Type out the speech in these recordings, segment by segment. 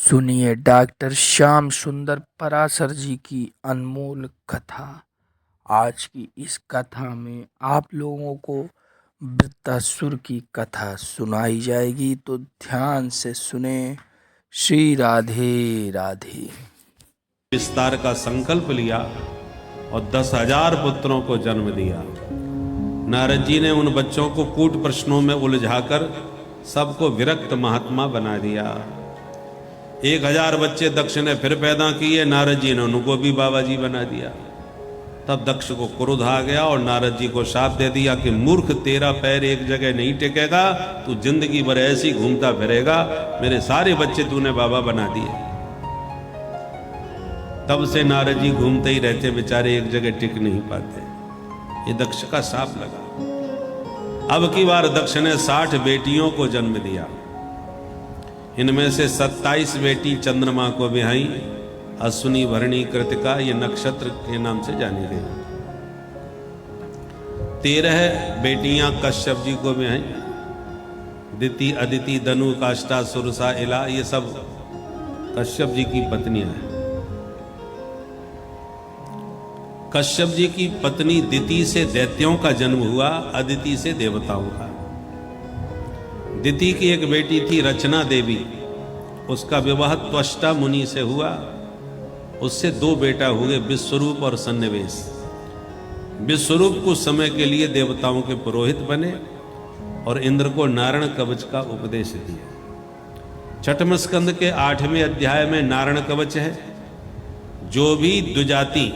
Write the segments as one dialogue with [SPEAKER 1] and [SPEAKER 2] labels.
[SPEAKER 1] सुनिए डॉक्टर श्याम सुंदर पराशर जी की अनमोल कथा। आज की इस कथा में आप लोगों को वृत्तासुर की कथा सुनाई जाएगी, तो ध्यान से सुने। श्री राधे राधे।
[SPEAKER 2] विस्तार का संकल्प लिया और 10,000 पुत्रों को जन्म दिया। नारद जी ने उन बच्चों को कूट प्रश्नों में उलझाकर सबको विरक्त महात्मा बना दिया। 1,000 बच्चे दक्ष ने फिर पैदा किए, नारद जी ने उनको भी बाबा जी बना दिया। तब दक्ष को क्रोध आ गया और नारद जी को शाप दे दिया कि मूर्ख, तेरा पैर एक जगह नहीं टिकेगा, तू जिंदगी भर ऐसी घूमता फिरेगा, मेरे सारे बच्चे तूने बाबा बना दिए। तब से नारद जी घूमते ही रहते, बेचारे एक जगह टिक नहीं पाते। ये दक्ष का शाप लगा। अब की बार दक्ष ने 60 बेटियों को जन्म दिया। इनमें से 27 बेटी चंद्रमा को बिहाई, अश्विनी भरणी कृतिका, ये नक्षत्र के नाम से जानी गई। 13 बेटियां कश्यप जी को बिहाई, दिति, अदिति, धनु, काष्ठा, सुरसा, इला, ये सब कश्यप जी की पत्नियां हैं। कश्यप जी की पत्नी दिति से दैत्यों का जन्म हुआ, अदिति से देवताओं का। दिति की एक बेटी थी रचना देवी, उसका विवाह त्वष्टा मुनि से हुआ। उससे 2 बेटा हुए, विश्वरूप और सन्निवेश। विश्वरूप कुछ समय के लिए देवताओं के पुरोहित बने और इंद्र को नारायण कवच का उपदेश दिया। छठवें स्कंद के 8वें अध्याय में नारायण कवच है। जो भी द्विजाति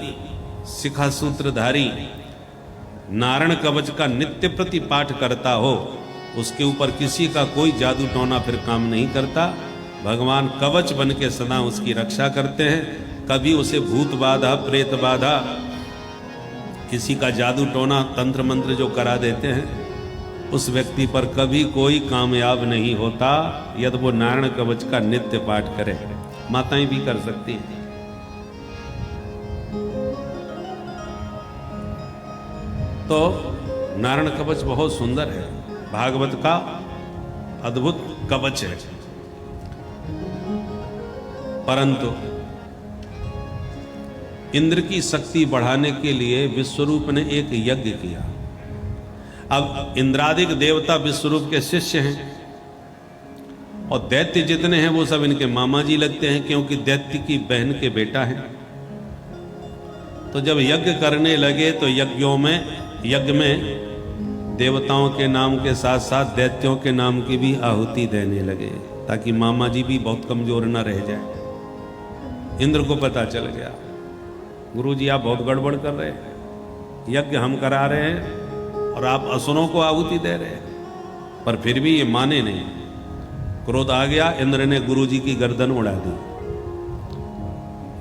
[SPEAKER 2] शिखा सूत्रधारी नारायण कवच का नित्य प्रति पाठ करता हो, उसके ऊपर किसी का कोई जादू टोना फिर काम नहीं करता। भगवान कवच बन के सदा उसकी रक्षा करते हैं। कभी उसे भूत बाधा, प्रेत बाधा, किसी का जादू टोना, तंत्र मंत्र जो करा देते हैं, उस व्यक्ति पर कभी कोई कामयाब नहीं होता, यदि वो नारायण कवच का नित्य पाठ करे। माताएं भी कर सकती हैं। तो नारायण कवच बहुत सुंदर है, भागवत का अद्भुत कवच है। परंतु इंद्र की शक्ति बढ़ाने के लिए विश्वरूप ने एक यज्ञ किया। अब इंद्रादिक देवता विश्वरूप के शिष्य हैं और दैत्य जितने हैं वो सब इनके मामा जी लगते हैं, क्योंकि दैत्य की बहन के बेटा हैं। तो जब यज्ञ करने लगे तो यज्ञ में देवताओं के नाम के साथ साथ दैत्यों के नाम की भी आहुति देने लगे, ताकि मामा जी भी बहुत कमजोर न रह जाए। इंद्र को पता चल गया, गुरुजी आप बहुत गड़बड़ कर रहे हैं, यज्ञ हम करा रहे हैं और आप असुरों को आहुति दे रहे हैं। पर फिर भी ये माने नहीं। क्रोध आ गया, इंद्र ने गुरुजी की गर्दन उड़ा दी।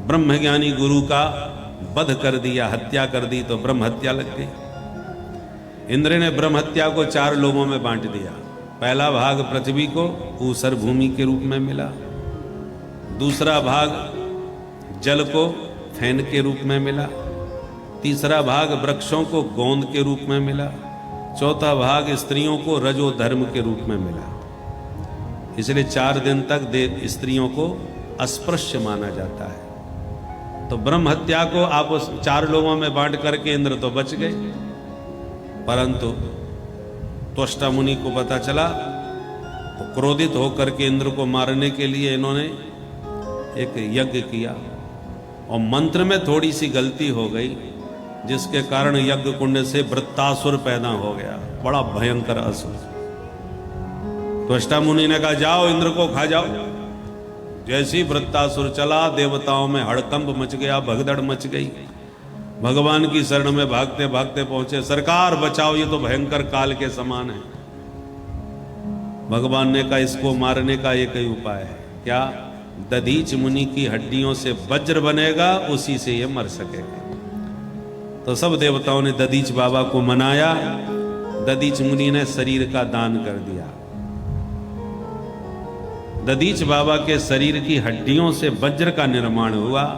[SPEAKER 2] ब्रह्मज्ञानी गुरु का वध कर दिया, हत्या कर दी, तो ब्रह्म हत्या लग गई। इंद्र ने ब्रह्म हत्या को 4 लोगों में बांट दिया। पहला भाग पृथ्वी को ऊसर भूमि के रूप में मिला, दूसरा भाग जल को फैन के रूप में मिला, तीसरा भाग वृक्षों को गोंद के रूप में मिला, चौथा भाग स्त्रियों को रजो धर्म के रूप में मिला। इसलिए 4 दिन तक स्त्रियों को अस्पृश्य माना जाता है। तो ब्रह्म हत्या को आप 4 लोगों में बांट करके इंद्र तो बच गए, परंतु त्वष्टा मुनि को पता चला तो क्रोधित होकर के इंद्र को मारने के लिए इन्होंने एक यज्ञ किया और मंत्र में थोड़ी सी गलती हो गई, जिसके कारण यज्ञ कुंड से वृत्तासुर पैदा हो गया, बड़ा भयंकर असुर। त्वष्टा मुनि ने कहा जाओ इंद्र को खा जाओ। जैसी वृत्तासुर चला, देवताओं में हड़कंप मच गया, भगदड़ मच गई। भगवान की शरण में भागते भागते पहुंचे, सरकार बचाओ, ये तो भयंकर काल के समान है। भगवान ने कहा इसको मारने का एक ही उपाय है, क्या? दधीच मुनि की हड्डियों से वज्र बनेगा, उसी से ये मर सकेगा। तो सब देवताओं ने दधीच बाबा को मनाया। दधीच मुनि ने शरीर का दान कर दिया। दधीच बाबा के शरीर की हड्डियों से वज्र का निर्माण हुआ।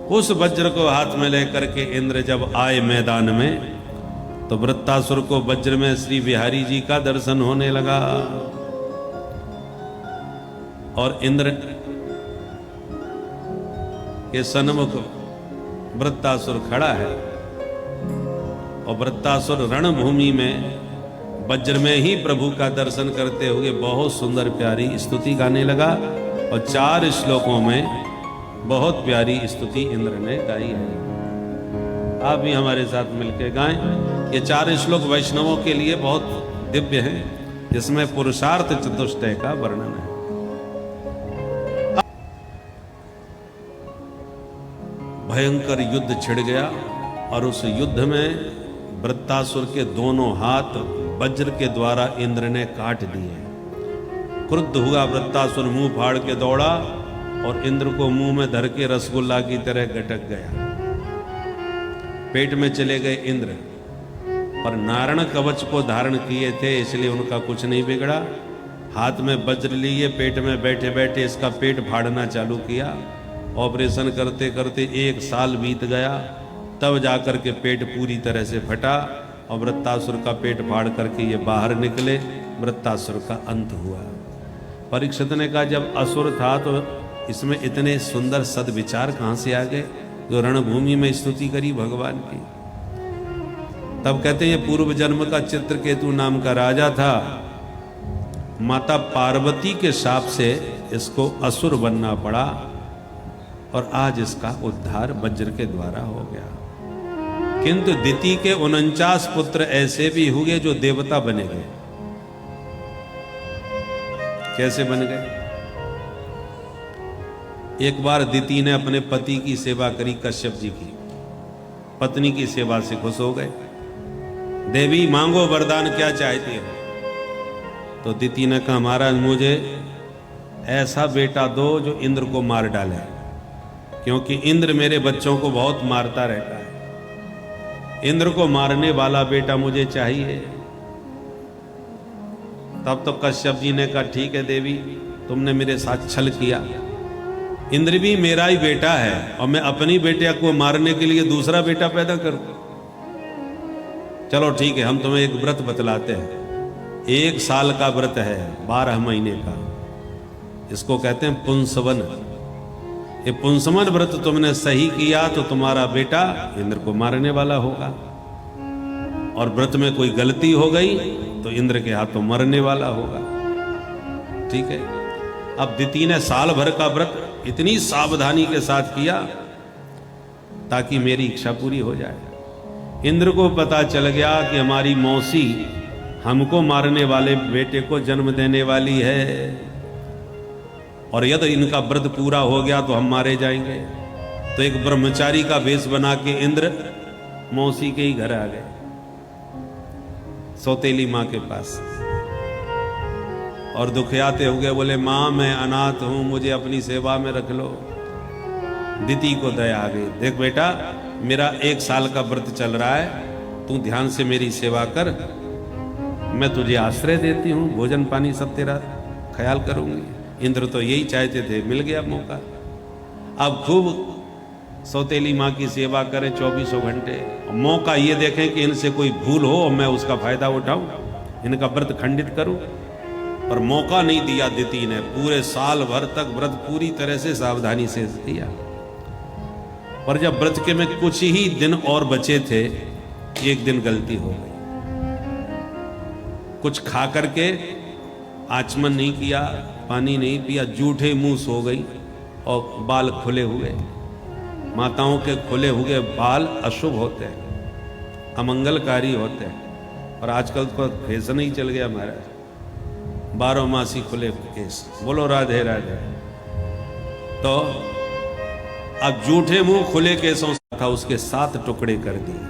[SPEAKER 2] उस वज्र को हाथ में लेकर के इंद्र जब आए मैदान में, तो वृत्तासुर को वज्र में श्री बिहारी जी का दर्शन होने लगा। और इंद्र के सन्मुख वृत्तासुर खड़ा है और वृत्तासुर रणभूमि में वज्र में ही प्रभु का दर्शन करते हुए बहुत सुंदर प्यारी स्तुति गाने लगा और 4 श्लोकों में बहुत प्यारी स्तुति इंद्र ने गाई है। आप भी हमारे साथ मिलकर गाएं। ये 4 श्लोक वैष्णवों के लिए बहुत दिव्य हैं, जिसमें पुरुषार्थ चतुष्टय का वर्णन है। भयंकर युद्ध छिड़ गया और उस युद्ध में वृत्तासुर के दोनों हाथ वज्र के द्वारा इंद्र ने काट दिए। क्रुद्ध हुआ वृत्तासुर मुंह फाड़ के दौड़ा और इंद्र को मुंह में धर के रसगुल्ला की तरह गटक गया। पेट में चले गए इंद्र, पर नारायण कवच को धारण किए थे इसलिए उनका कुछ नहीं बिगड़ा। हाथ में वज्र लिए पेट में बैठे बैठे इसका पेट फाड़ना चालू किया। ऑपरेशन करते करते 1 साल बीत गया, तब जाकर के पेट पूरी तरह से फटा और वृत्तासुर का पेट फाड़ करके ये बाहर निकले। वृत्तासुर का अंत हुआ। परीक्षित ने कहा, जब असुर था तो इसमें इतने सुंदर सद्विचार कहां से आ गए जो रणभूमि में स्तुति करी भगवान की। तब कहते हैं, ये पूर्व जन्म का चित्रकेतु नाम का राजा था। माता पार्वती के शाप से इसको असुर बनना पड़ा और आज इसका उद्धार वज्र के द्वारा हो गया। किंतु दिति के 49 पुत्र ऐसे भी हुए जो देवता बने गए। कैसे बन गए? एक बार दिति ने अपने पति की सेवा करी, कश्यप जी की पत्नी की सेवा से खुश हो गए। देवी मांगो वरदान, क्या चाहती हो? तो दिति ने कहा, महाराज मुझे ऐसा बेटा दो जो इंद्र को मार डाले, क्योंकि इंद्र मेरे बच्चों को बहुत मारता रहता है। इंद्र को मारने वाला बेटा मुझे चाहिए। तब तो कश्यप जी ने कहा, ठीक है देवी, तुमने मेरे साथ छल किया। इंद्र भी मेरा ही बेटा है और मैं अपनी बेटिया को मारने के लिए दूसरा बेटा पैदा करूं? चलो ठीक है, हम तुम्हें एक व्रत बतलाते हैं। 1 साल का व्रत है, 12 महीने का। इसको कहते हैं पुंसवन। ये पुंसवन व्रत तुमने सही किया तो तुम्हारा बेटा इंद्र को मारने वाला होगा, और व्रत में कोई गलती हो गई तो इंद्र के हाथों मरने वाला होगा। ठीक है। अब दिति ने साल भर का व्रत इतनी सावधानी के साथ किया ताकि मेरी इच्छा पूरी हो जाए। इंद्र को पता चल गया कि हमारी मौसी हमको मारने वाले बेटे को जन्म देने वाली है, और यदि इनका व्रत पूरा हो गया तो हम मारे जाएंगे। तो एक ब्रह्मचारी का वेश बना के इंद्र मौसी के ही घर आ गए, सौतेली मां के पास, और दुखियाते हुए बोले, मां मैं अनाथ हूं, मुझे अपनी सेवा में रख लो। दिति को दया आ गई, देख बेटा मेरा 1 साल का व्रत चल रहा है, तू ध्यान से मेरी सेवा कर, मैं तुझे आश्रय देती हूं, भोजन पानी सब तेरा ख्याल करूंगी। इंद्र तो यही चाहते थे, मिल गया मौका। अब खूब सौतेली माँ की सेवा करें 24 घंटे। मौका ये देखें कि इनसे कोई भूल हो और मैं उसका फायदा उठाऊं, इनका व्रत खंडित करूं। और मौका नहीं दिया दिति ने, पूरे साल भर तक व्रत पूरी तरह से सावधानी से किया। पर जब व्रत के में कुछ ही दिन और बचे थे, एक दिन गलती हो गई। कुछ खा करके आचमन नहीं किया, पानी नहीं पिया, जूठे मुंह सो गई और बाल खुले हुए। माताओं के खुले हुए बाल अशुभ होते हैं, अमंगलकारी होते हैं, और आजकल तो फैशन ही चल गया महाराज, 12 मासी खुले केस। बोलो राधे राधे। तो अब जूठे मुंह खुले केसों था, उसके 7 टुकड़े कर दिए,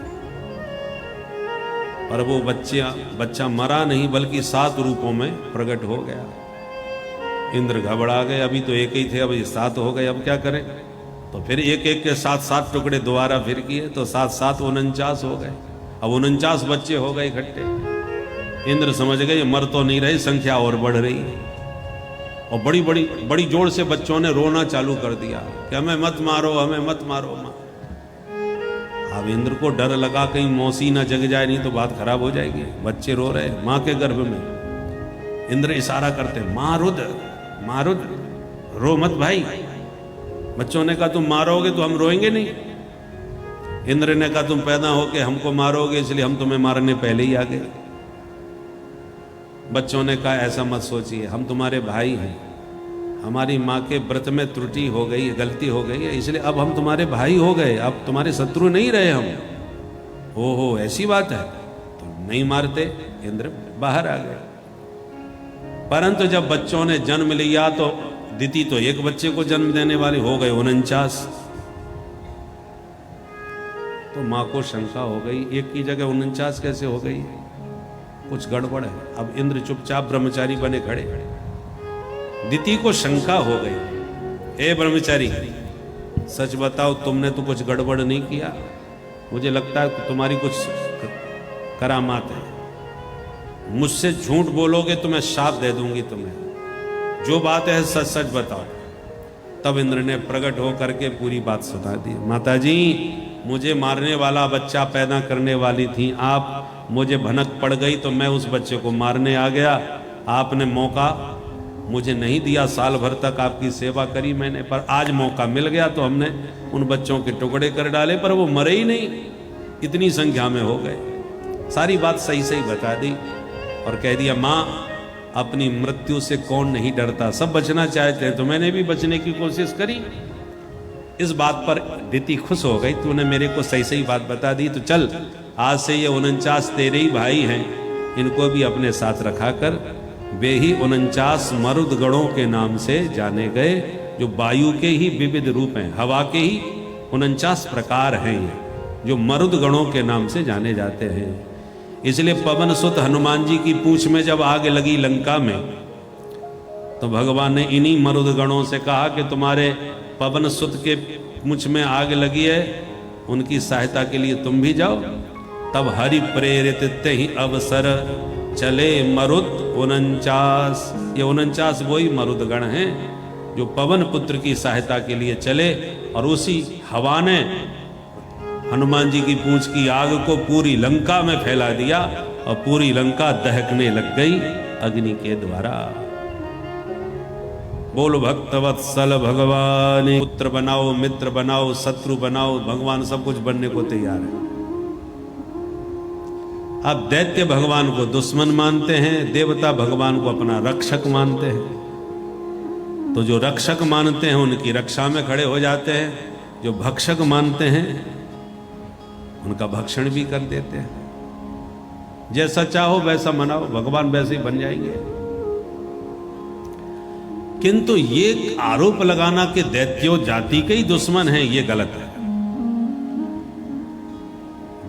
[SPEAKER 2] और वो बच्चा मरा नहीं बल्कि 7 रूपों में प्रकट हो गया। इंद्र घबरा गए, अभी तो एक ही थे, अब ये 7 हो गए, अब क्या करें? तो फिर एक एक के 7 टुकड़े दोबारा फिर किए, तो 7 49 हो गए। अब 49 बच्चे हो गए इकट्ठे। इंद्र समझ गए मर तो नहीं रहे, संख्या और बढ़ रही है, और बड़ी जोर से बच्चों ने रोना चालू कर दिया कि हमें मत मारो, हमें मत मारो मां। अब इंद्र को डर लगा कहीं मौसी ना जग जाए, नहीं तो बात खराब हो जाएगी। बच्चे रो रहे मां के गर्भ में। इंद्र इशारा करते, मां रुद्र रो मत भाई, बच्चों ने कहा तुम मारोगे तो हम रोएंगे नहीं। इंद्र ने कहा तुम पैदा होके हमको मारोगे इसलिए हम तुम्हें मारने पहले ही आ गए। बच्चों ने कहा ऐसा मत सोचिए, हम तुम्हारे भाई हैं, हमारी माँ के व्रत में त्रुटि हो गई, गलती हो गई है, इसलिए अब हम तुम्हारे भाई हो गए, अब तुम्हारे शत्रु नहीं रहे हम। हो ऐसी बात है तो नहीं मारते। इंद्र बाहर आ गए। परंतु जब बच्चों ने जन्म लिया तो दिति तो एक बच्चे को जन्म देने वाली हो गए 49। तो मां को शंका हो गई, एक की जगह 49 कैसे हो गई, कुछ गड़बड़ है। अब इंद्र चुपचाप ब्रह्मचारी बने खड़े। दिति को शंका हो गई, ए ब्रह्मचारी सच बताओ तुमने तो कुछ गड़बड़ नहीं किया, मुझे लगता है तुम्हारी कुछ करामात है, मुझसे झूठ बोलोगे तो मैं शाप दे दूंगी तुम्हें, जो बात है सच सच बताओ। तब इंद्र ने प्रकट होकर के पूरी बात सुना दी। माताजी मुझे मारने वाला बच्चा पैदा करने वाली थी आप, मुझे भनक पड़ गई तो मैं उस बच्चे को मारने आ गया। आपने मौका मुझे नहीं दिया, साल भर तक आपकी सेवा करी मैंने, पर आज मौका मिल गया तो हमने उन बच्चों के टुकड़े कर डाले, पर वो मरे ही नहीं, इतनी संख्या में हो गए। सारी बात सही सही बता दी और कह दिया माँ अपनी मृत्यु से कौन नहीं डरता, सब बचना चाहते हैं तो मैंने भी बचने की कोशिश करी। इस बात पर दिति खुश हो गई, तूने मेरे को सही सही बात बता दी, तो चल आज से ये 49 तेरे ही भाई हैं, इनको भी अपने साथ रखा कर। वे ही 49 मरुद गणों के नाम से जाने गए, जो वायु के ही विविध रूप हैं, हवा के ही 49 प्रकार हैं जो मरुद गणों के नाम से जाने जाते हैं। इसलिए पवन सुत हनुमान जी की पूंछ में जब आग लगी लंका में, तो भगवान ने इन्हीं मरुद गणों से कहा कि तुम्हारे पवन सुत के पूंछ में आग लगी है, उनकी सहायता के लिए तुम भी जाओ। तब हरि प्रेरित ते ही अवसर चले मरुद 49। ये 49 वही मरुद गण हैं जो पवन पुत्र की सहायता के लिए चले, और उसी हवा ने हनुमान जी की पूंछ की आग को पूरी लंका में फैला दिया और पूरी लंका दहकने लग गई अग्नि के द्वारा। बोल भक्तवत्सल भगवान, पुत्र बनाओ, मित्र बनाओ, शत्रु बनाओ, भगवान सब कुछ बनने को तैयार है। आप दैत्य भगवान को दुश्मन मानते हैं, देवता भगवान को अपना रक्षक मानते हैं। तो जो रक्षक मानते हैं उनकी रक्षा में खड़े हो जाते हैं, जो भक्षक मानते हैं उनका भक्षण भी कर देते हैं। जैसा चाहो वैसा मनाओ, भगवान वैसे ही बन जाएंगे। किंतु ये आरोप लगाना कि दैत्यो जाति के ही दुश्मन हैं, ये गलत है।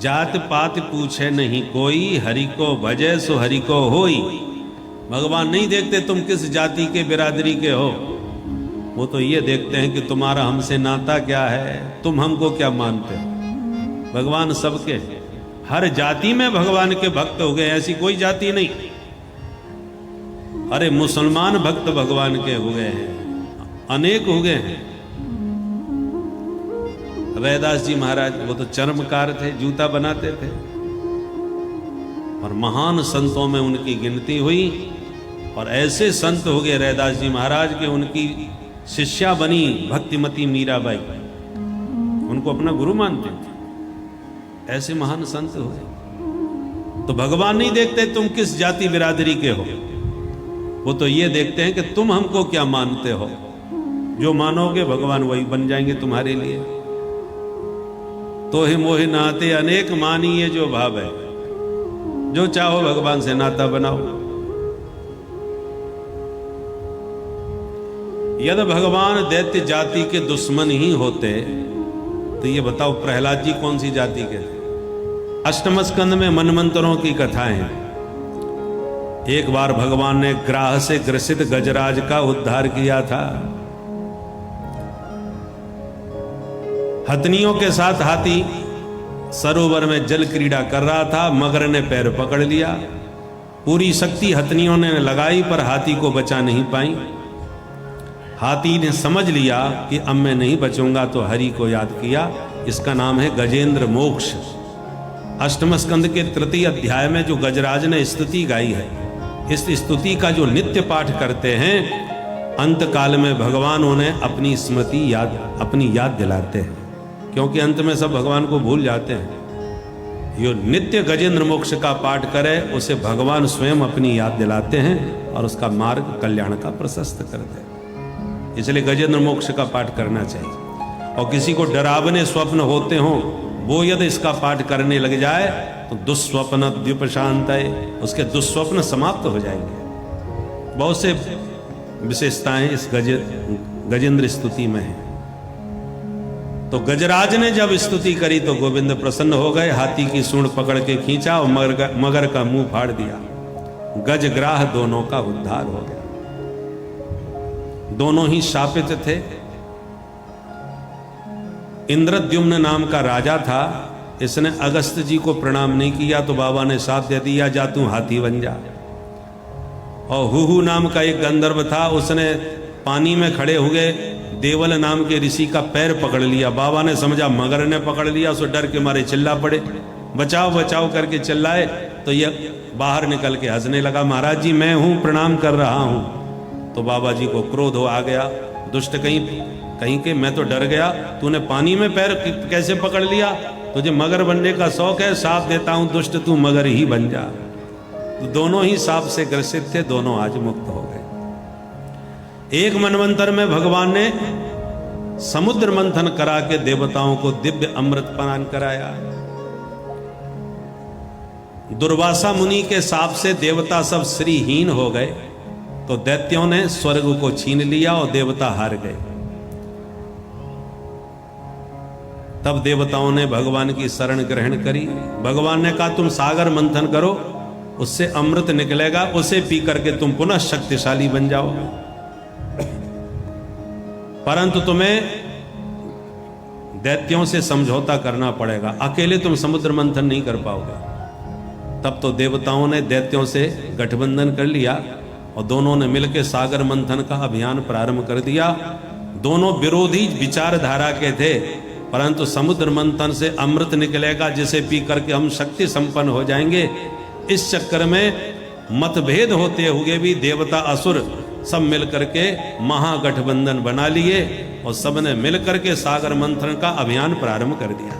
[SPEAKER 2] जात पात पूछे नहीं कोई, हरि को भजे सो हरि को होई। भगवान नहीं देखते तुम किस जाति के बिरादरी के हो, वो तो ये देखते हैं कि तुम्हारा हमसे नाता क्या है, तुम हमको क्या मानते हो। भगवान सबके, हर जाति में भगवान के भक्त हो गए, ऐसी कोई जाति नहीं। अरे मुसलमान भक्त भगवान के हो गए हैं, अनेक हो गए हैं। रैदास जी महाराज वो तो चर्मकार थे, जूता बनाते थे, और महान संतों में उनकी गिनती हुई। और ऐसे संत हो गए रैदास जी महाराज के उनकी शिष्या बनी भक्तिमती मीराबाई, उनको अपना गुरु मानते थे। ऐसे महान संत हो गए। तो भगवान नहीं देखते तुम किस जाति बिरादरी के हो, वो तो ये देखते हैं कि तुम हमको क्या मानते हो। जो मानोगे भगवान वही बन जाएंगे तुम्हारे लिए। तो ही मोहि नाते अनेक मानिए जो भाव है, जो चाहो भगवान से नाता बनाओ। यदि भगवान दैत्य जाति के दुश्मन ही होते तो ये बताओ प्रहलाद जी कौन सी जाति के थे। अष्टम स्कंद में मनमंत्रों की कथाएं हैं। एक बार भगवान ने ग्राह से ग्रसित गजराज का उद्धार किया था। हथनियों के साथ हाथी सरोवर में जल क्रीड़ा कर रहा था, मगर ने पैर पकड़ लिया। पूरी शक्ति हथनियों ने लगाई पर हाथी को बचा नहीं पाई। हाथी ने समझ लिया कि अब मैं नहीं बचूंगा, तो हरि को याद किया। इसका नाम है गजेंद्र मोक्ष। अष्टम स्कंद के तृतीय अध्याय में जो गजराज ने स्तुति गाई है, इस स्तुति का जो नित्य पाठ करते हैं अंत काल में भगवान उन्हें अपनी याद दिलाते हैं, क्योंकि अंत में सब भगवान को भूल जाते हैं। जो नित्य गजेंद्र मोक्ष का पाठ करे उसे भगवान स्वयं अपनी याद दिलाते हैं और उसका मार्ग कल्याण का प्रशस्त करते हैं। इसलिए गजेंद्र मोक्ष का पाठ करना चाहिए। और किसी को डरावने स्वप्न होते हों, वो यदि इसका पाठ करने लग जाए तो दुस्वप्न द्युपशांतये, उसके दुस्वप्न समाप्त हो जाएंगे। बहुत से विशेषताएं इस गजेंद्र स्तुति में है। तो गजराज ने जब स्तुति करी तो गोविंद प्रसन्न हो गए, हाथी की सूंड पकड़ के खींचा और मगर का मुंह फाड़ दिया। गजग्राह दोनों का उद्धार हो गया। दोनों ही शापित थे। इंद्रद्युम्न नाम का राजा था, इसने अगस्त जी को प्रणाम नहीं किया तो बाबा ने साथ दे दिया, जा तू हाथी बन जा। और हुहू नाम का एक गंधर्व था, उसने पानी में खड़े हुए देवल नाम के ऋषि का पैर पकड़ लिया। बाबा ने समझा मगर ने पकड़ लिया, सो डर के मारे चिल्ला पड़े, बचाओ बचाओ करके चिल्लाए तो यह बाहर निकल के हंसने लगा, महाराज जी मैं हूं, प्रणाम कर रहा हूं। तो बाबा जी को क्रोध हो आ गया, दुष्ट कहीं के मैं तो डर गया, तूने पानी में पैर कैसे पकड़ लिया? तुझे मगर बनने का शौक है, साफ देता हूं दुष्ट तू मगर ही बन जा। तो दोनों ही सांप से ग्रसित थे, दोनों आज मुक्त हो गए। एक मनवंतर में भगवान ने समुद्र मंथन करा के देवताओं को दिव्य अमृत पान कराया। दुर्वासा मुनि के शाप से देवता सब श्रीहीन हो गए, तो दैत्यों ने स्वर्ग को छीन लिया और देवता हार गए। तब देवताओं ने भगवान की शरण ग्रहण करी। भगवान ने कहा तुम सागर मंथन करो, उससे अमृत निकलेगा, उसे पी करके तुम पुनः शक्तिशाली बन जाओगे। परंतु तुम्हें दैत्यों से समझौता करना पड़ेगा, अकेले तुम समुद्र मंथन नहीं कर पाओगे। तब तो देवताओं ने दैत्यों से गठबंधन कर लिया और दोनों ने मिलकर सागर मंथन का अभियान प्रारंभ कर दिया। दोनों विरोधी विचारधारा के थे, परंतु समुद्र मंथन से अमृत निकलेगा जिसे पी करके हम शक्ति संपन्न हो जाएंगे। इस चक्कर में मतभेद होते हुए भी देवता असुर सब मिलकर के महागठबंधन बना लिए और सबने मिलकर के सागर मंथन का अभियान प्रारंभ कर दिया।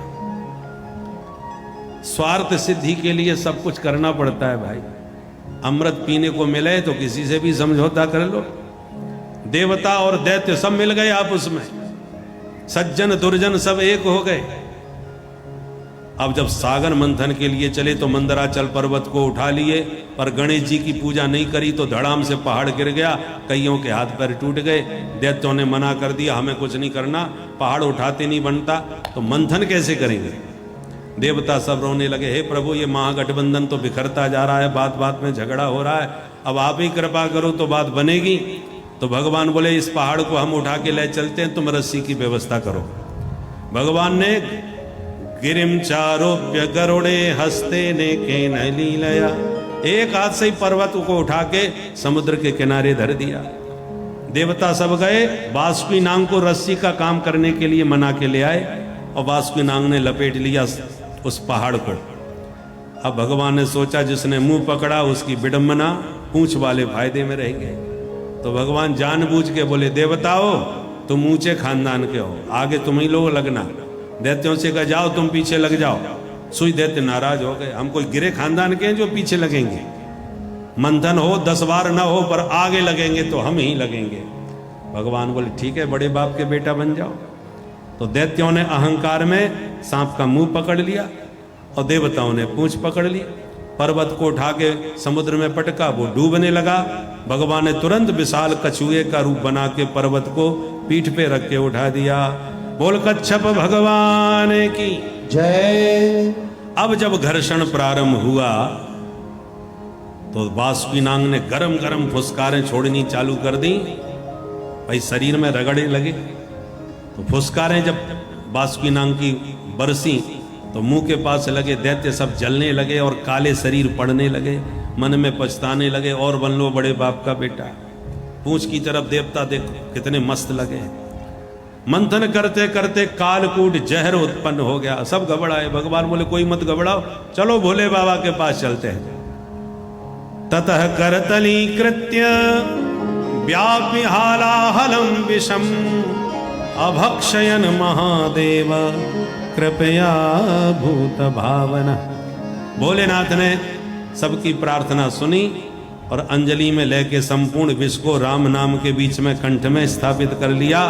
[SPEAKER 2] स्वार्थ सिद्धि के लिए सब कुछ करना पड़ता है भाई। अमृत पीने को मिले तो किसी से भी समझौता कर लो। देवता और दैत्य सब मिल गए आपस में, सज्जन दुर्जन सब एक हो गए। अब जब सागर मंथन के लिए चले तो मंदराचल पर्वत को उठा लिए, पर गणेश जी की पूजा नहीं करी तो धड़ाम से पहाड़ गिर गया, कईयों के हाथ पैर टूट गए। दैत्यों ने मना कर दिया हमें कुछ नहीं करना, पहाड़ उठाते नहीं बनता, तो मंथन कैसे करेंगे? देवता सब रोने लगे, हे प्रभु ये महागठबंधन तो बिखरता जा रहा है, बात बात में झगड़ा हो रहा है, अब आप ही कृपा करो तो बात बनेगी। तो भगवान बोले इस पहाड़ को हम उठा के ले चलते हैं, तुम रस्सी की व्यवस्था करो। भगवान ने गिरिम चारोप्य गरुड़े हस्ते ने के न लीलया, एक हाथ से ही पर्वत को उठा के समुद्र के किनारे धर दिया। देवता सब गए, बासुकी नाग को रस्सी का काम करने के लिए मना के ले आए और बासुकी नाग ने लपेट लिया उस पहाड़ को। अब भगवान ने सोचा जिसने मुंह पकड़ा उसकी विडंबना, पूंछ वाले फायदे में रहेंगे। तो भगवान जानबूझ के बोले देवताओं तुम ऊंचे खानदान के हो, आगे तुम ही लोग लगना। दैत्यों से कहा जाओ तुम पीछे लग जाओ। सुई दैत्य नाराज हो गए, हम कोई गिरे खानदान के हैं जो पीछे लगेंगे? मंथन हो 10 बार ना हो पर आगे लगेंगे तो हम ही लगेंगे। भगवान बोले ठीक है बड़े बाप के बेटा बन जाओ। तो दैत्यों ने अहंकार में सांप का मुंह पकड़ लिया और देवताओं ने पूंछ पकड़ ली। पर्वत को उठा के समुद्र में पटका, वो डूबने लगा। भगवान ने तुरंत विशाल कछुए का रूप बना के पर्वत को पीठ पे रख के उठा दिया। बोल कच्छप भगवान की
[SPEAKER 3] जय।
[SPEAKER 2] अब जब घर्षण प्रारंभ हुआ तो बासुकी नाग ने गरम गरम फुसकारें छोड़नी चालू कर दी। भाई शरीर में रगड़े लगे तो फुसकारें जब बासुकी नाग की बरसी तो मुंह के पास लगे दैत्य सब जलने लगे और काले शरीर पड़ने लगे। मन में पछताने लगे और बन लो बड़े बाप का बेटा। पूंछ की तरफ देवता देखो कितने मस्त लगे। मंथन करते करते कालकूट जहर उत्पन्न हो गया, सब घबराए। भगवान बोले कोई मत घबराओ, चलो भोले बाबा के पास चलते हैं। ततः करतली कृत्य व्यापि हालाहलम विषम अभक्षयन महादेव कृपया भूत भावना। भोलेनाथ ने सबकी प्रार्थना सुनी और अंजलि में लेके संपूर्ण विष को राम नाम के बीच में कंठ में स्थापित कर लिया।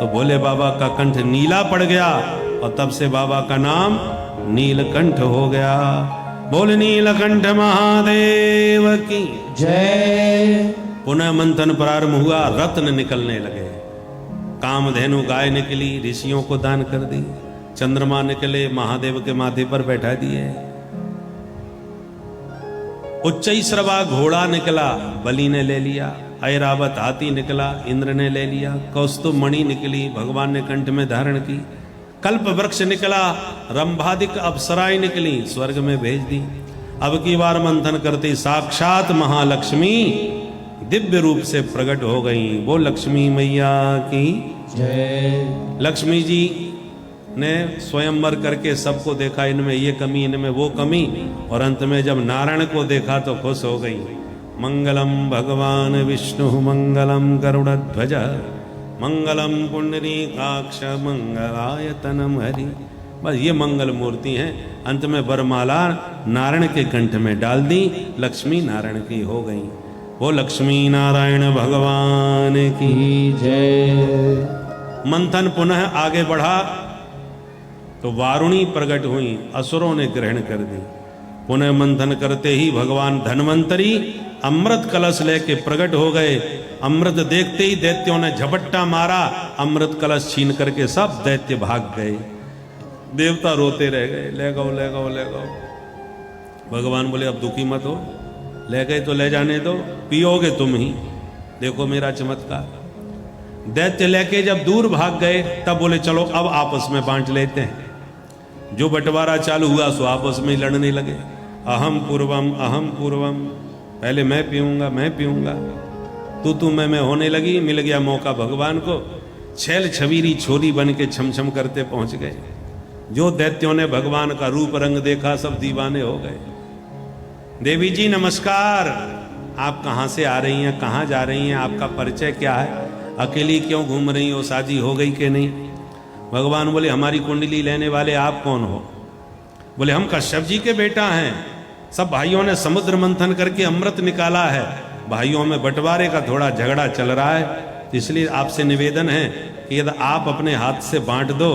[SPEAKER 2] तो भोले बाबा का कंठ नीला पड़ गया और तब से बाबा का नाम नीलकंठ हो गया। बोल नीलकंठ महादेव की
[SPEAKER 3] जय।
[SPEAKER 2] पुनः मंथन प्रारंभ हुआ, रत्न निकलने लगे। कामधेनु गाय निकली, ऋषियों को दान कर दी। चंद्रमा निकले, महादेव के माथे पर बैठा दिए। उच्चैश्रवा घोड़ा निकला, बलि ने ले लिया। ऐरावत हाथी निकला, इंद्र ने ले लिया। कौस्तुभ मणि निकली, भगवान ने कंठ में धारण की। कल्प वृक्ष निकला, रंभादिक अप्सराएं निकली, स्वर्ग में भेज दी। अब की बार मंथन करते साक्षात महालक्ष्मी दिव्य रूप से प्रकट हो गई। वो लक्ष्मी मैया की
[SPEAKER 3] जय।
[SPEAKER 2] लक्ष्मी जी ने स्वयंवर करके सबको देखा, इनमें ये कमी, इनमें वो कमी, और अंत में जब नारायण को देखा तो खुश हो गई। मंगलम भगवान विष्णु मंगलम गरुड़ध्वज मंगलम पुंडरीकाक्ष मंगलायतनम हरि। बस ये मंगल मूर्ति हैं। अंत में वरमाला नारायण के कंठ में डाल दी, लक्ष्मी नारायण की हो गई। वो लक्ष्मी नारायण भगवान की
[SPEAKER 3] जय।
[SPEAKER 2] मंथन पुनः आगे बढ़ा तो वारुणी प्रकट हुई, असुरों ने ग्रहण कर दी। पुनः मंथन करते ही भगवान धन्वंतरी अमृत कलश लेके प्रकट हो गए। अमृत देखते ही दैत्यों ने झपट्टा मारा, अमृत कलश छीन करके सब दैत्य भाग गए। देवता रोते रह गए, ले गो ले गो ले गो। भगवान बोले अब दुखी मत हो, ले गए तो ले जाने दो, पियोगे तुम ही, देखो मेरा चमत्कार। दैत्य लेके जब दूर भाग गए तब बोले चलो अब आपस में बांट लेते हैं। जो बंटवारा चालू हुआ सो आपस में ही लड़ने लगे। अहम पूर्वम, पहले मैं पीऊंगा मैं पीऊंगा। तू मैं होने लगी। मिल गया मौका भगवान को, छैल छबीरी छोरी बन के छमछम करते पहुंच गए। जो दैत्यों ने भगवान का रूप रंग देखा सब दीवाने हो गए। देवी जी नमस्कार, आप कहाँ से आ रही हैं, कहाँ जा रही हैं, आपका परिचय क्या है, अकेली क्यों घूम रही हो, शादी हो गई कि नहीं। भगवान बोले हमारी कुंडली लेने वाले आप कौन हो। बोले हम कश्यप जी के बेटा हैं। सब भाइयों ने समुद्र मंथन करके अमृत निकाला है, भाइयों में बंटवारे का थोड़ा झगड़ा चल रहा है, तो इसलिए आपसे निवेदन है कि यदि आप अपने हाथ से बांट दो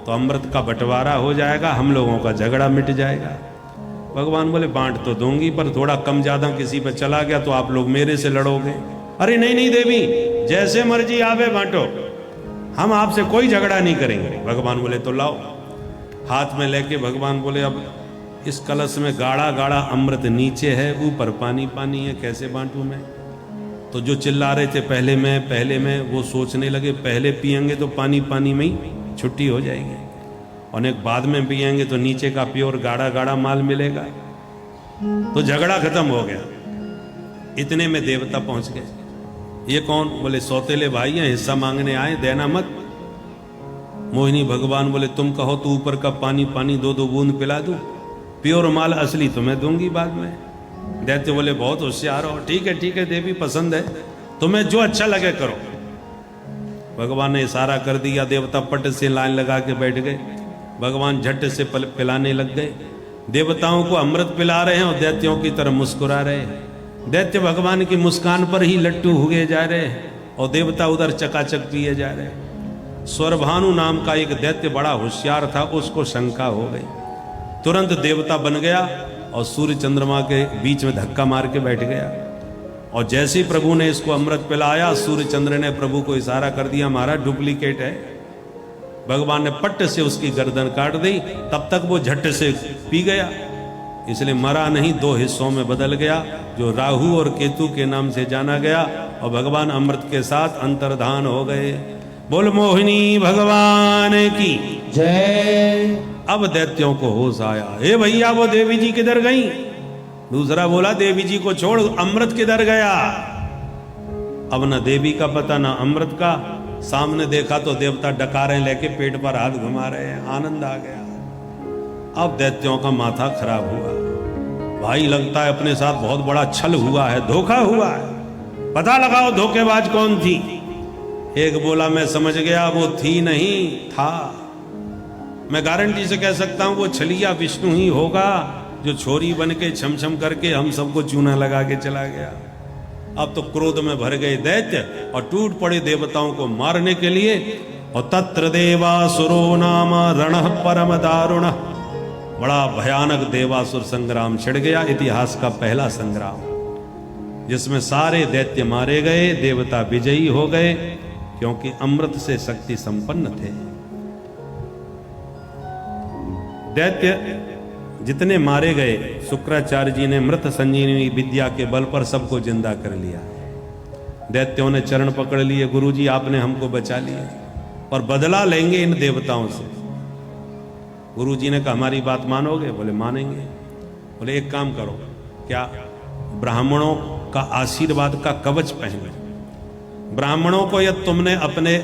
[SPEAKER 2] तो अमृत का बंटवारा हो जाएगा, हम लोगों का झगड़ा मिट जाएगा। भगवान बोले बांट तो दूंगी, पर थोड़ा कम ज्यादा किसी पर चला गया तो आप लोग मेरे से लड़ोगे। अरे नहीं नहीं देवी, जैसे मर्जी आवे बांटो, हम आपसे कोई झगड़ा नहीं करेंगे। भगवान बोले तो लाओ। हाथ में लेके भगवान बोले अब इस कलश में गाढ़ा गाढ़ा अमृत नीचे है, ऊपर पानी पानी है, कैसे बांटूं मैं। तो जो चिल्ला रहे थे पहले मैं, वो सोचने लगे पहले पिएंगे तो पानी पानी में ही छुट्टी हो जाएगी, और एक बाद में पिएंगे तो नीचे का प्योर गाढ़ा गाढ़ा माल मिलेगा। तो झगड़ा खत्म हो गया। इतने में देवता पहुंच गए। ये कौन? बोले सौतेले भाई हैं, हिस्सा मांगने आए, देना मत। मोहिनी भगवान बोले तुम कहो तो ऊपर का पानी पानी दो बूंद पिला दूं, प्योर माल असली तुम्हें दूंगी बाद में। दैत्य बोले बहुत होशियार हो, ठीक है देवी पसंद है, तुम्हें जो अच्छा लगे करो। भगवान ने इशारा कर दिया, देवता पट से लाइन लगा के बैठ गए। भगवान झट से पिलाने लग गए। देवताओं को अमृत पिला रहे हैं और दैत्यों की तरह मुस्कुरा रहे हैं। दैत्य भगवान की मुस्कान पर ही लट्टू हुए जा रहे हैं और देवता उधर चकाचक पिए जा रहे हैं। स्वरभानु नाम का एक दैत्य बड़ा होशियार था, उसको शंका हो गई। तुरंत देवता बन गया और सूर्य चंद्रमा के बीच में धक्का मार के बैठ गया। और जैसे ही प्रभु ने इसको अमृत पिलाया, सूर्य चंद्र ने प्रभु को इशारा कर दिया महाराज डुप्लीकेट है। भगवान ने पट्ट से उसकी गर्दन काट दी, तब तक वो झट से पी गया। इसलिए मरा नहीं, दो हिस्सों में बदल गया, जो राहु और केतु के नाम से जाना गया, और भगवान अमृत के साथ अंतर्धान हो गए। बोल मोहिनी भगवान की
[SPEAKER 3] जय।
[SPEAKER 2] अब दैत्यों को होश आया, हे भैया वो देवी जी किधर गई। दूसरा बोला देवी जी को छोड़, अमृत किधर गया। अब न देवी का पता न अमृत का। सामने देखा तो देवता डकारे लेके पेट पर हाथ घुमा रहे हैं। आनंद आ गया। अब दैत्यों का माथा खराब हुआ। भाई लगता है अपने साथ बहुत बड़ा छल हुआ है, धोखा हुआ है। पता लगाओ धोखेबाज कौन थी। एक बोला मैं समझ गया, वो थी नहीं, था। मैं गारंटी से कह सकता हूं वो छलिया विष्णु ही होगा, जो छोरी बन के छमछम करके हम सबको चूना लगा के चला गया। अब तो क्रोध में भर गए दैत्य और टूट पड़े देवताओं को मारने के लिए। और तत्र देवासुरो नाम रणः परम दारुण, बड़ा भयानक देवासुर संग्राम छिड़ गया। इतिहास का पहला संग्राम जिसमें सारे दैत्य मारे गए, देवता विजयी हो गए, क्योंकि अमृत से शक्ति संपन्न थे। दैत्य जितने मारे गए, शुक्राचार्य जी ने मृत संजीवनी विद्या के बल पर सबको जिंदा कर लिया। दैत्यों ने चरण पकड़ लिए, गुरुजी आपने हमको बचा लिया और बदला लेंगे इन देवताओं से। गुरुजी ने कहा हमारी बात मानोगे? बोले मानेंगे। बोले एक काम करो, क्या ब्राह्मणों का आशीर्वाद का कवच पहन लो। ब्राह्मणों को यदि तुमने अपने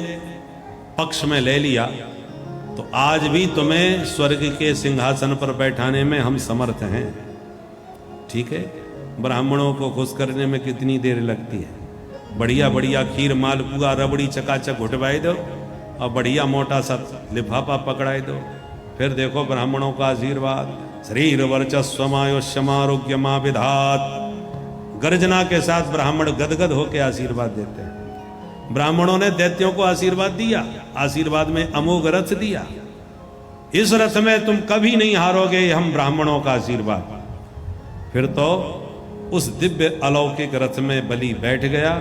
[SPEAKER 2] पक्ष में ले लिया तो आज भी तुम्हें स्वर्ग के सिंहासन पर बैठाने में हम समर्थ हैं। ठीक है? ब्राह्मणों को खुश करने में कितनी देर लगती है? बढ़िया बढ़िया खीर, मालपुआ, रबड़ी चकाचक घुटवाई दो और बढ़िया मोटा सा लिफाफा पकड़ाई दो। फिर देखो ब्राह्मणों का आशीर्वाद। शरीर वर्चस्वमायुष्यमारोग्य मा विधात, गर्जना के साथ ब्राह्मण गदगद होकर आशीर्वाद देते हैं। ब्राह्मणों ने दैत्यों को आशीर्वाद दिया, आशीर्वाद में अमोघ रथ दिया। इस रथ में तुम कभी नहीं हारोगे, हम ब्राह्मणों का आशीर्वाद। फिर तो उस दिव्य अलौकिक रथ में बलि बैठ गया,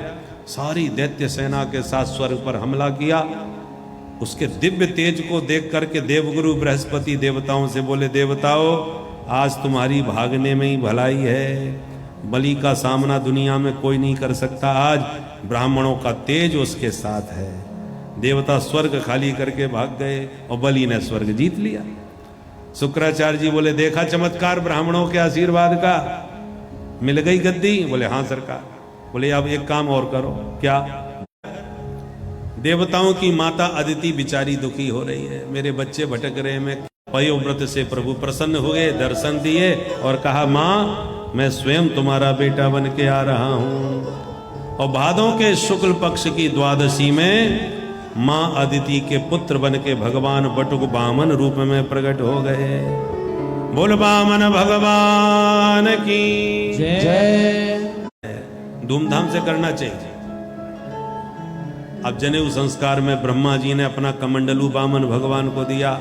[SPEAKER 2] सारी दैत्य सेना के साथ स्वर्ग पर हमला किया। उसके दिव्य तेज को देख करके देवगुरु बृहस्पति देवताओं से बोले, देवताओं आज तुम्हारी भागने में ही भलाई है। बलि का सामना दुनिया में कोई नहीं कर सकता, आज ब्राह्मणों का तेज उसके साथ है। देवता स्वर्ग खाली करके भाग गए और बलि ने स्वर्ग जीत लिया। शुक्राचार्य जी बोले, देखा चमत्कार ब्राह्मणों के आशीर्वाद का, मिल गई गद्दी? बोले हाँ सरकार। बोले अब एक काम और करो। क्या? देवताओं की माता अदिति बिचारी दुखी हो रही है, मेरे बच्चे भटक रहे हैं। मैं पयोव्रत से प्रभु प्रसन्न हुए, दर्शन दिए और कहा माँ मैं स्वयं तुम्हारा बेटा बन के आ रहा हूं। और भादों के शुक्ल पक्ष की द्वादशी में मां अदिति के पुत्र बन के भगवान बटुक बामन रूप में प्रकट हो गए। बोल बामन भगवान की
[SPEAKER 3] जय।
[SPEAKER 2] धूमधाम से करना चाहिए। अब जनेऊ संस्कार में ब्रह्मा जी ने अपना कमंडलू बामन भगवान को दिया,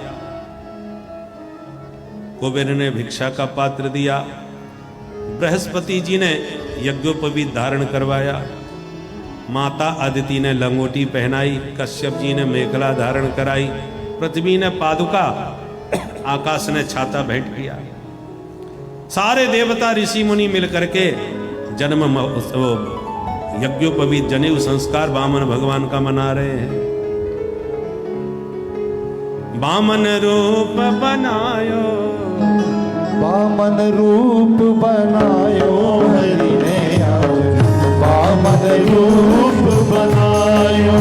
[SPEAKER 2] कुबेर ने भिक्षा का पात्र दिया, बृहस्पति जी ने यज्ञोपवीत धारण करवाया, माता अदिति ने लंगोटी पहनाई, कश्यप जी ने मेखला धारण कराई, पृथ्वी ने पादुका, आकाश ने छाता भेंट किया। सारे देवता ऋषि मुनि मिलकर के जन्म यज्ञोपवीत जनेऊ संस्कार वामन भगवान का मना रहे हैं। वामन रूप बनायो,
[SPEAKER 3] वामन रूप बनायो हरि ने आज, वामन रूप बनायो,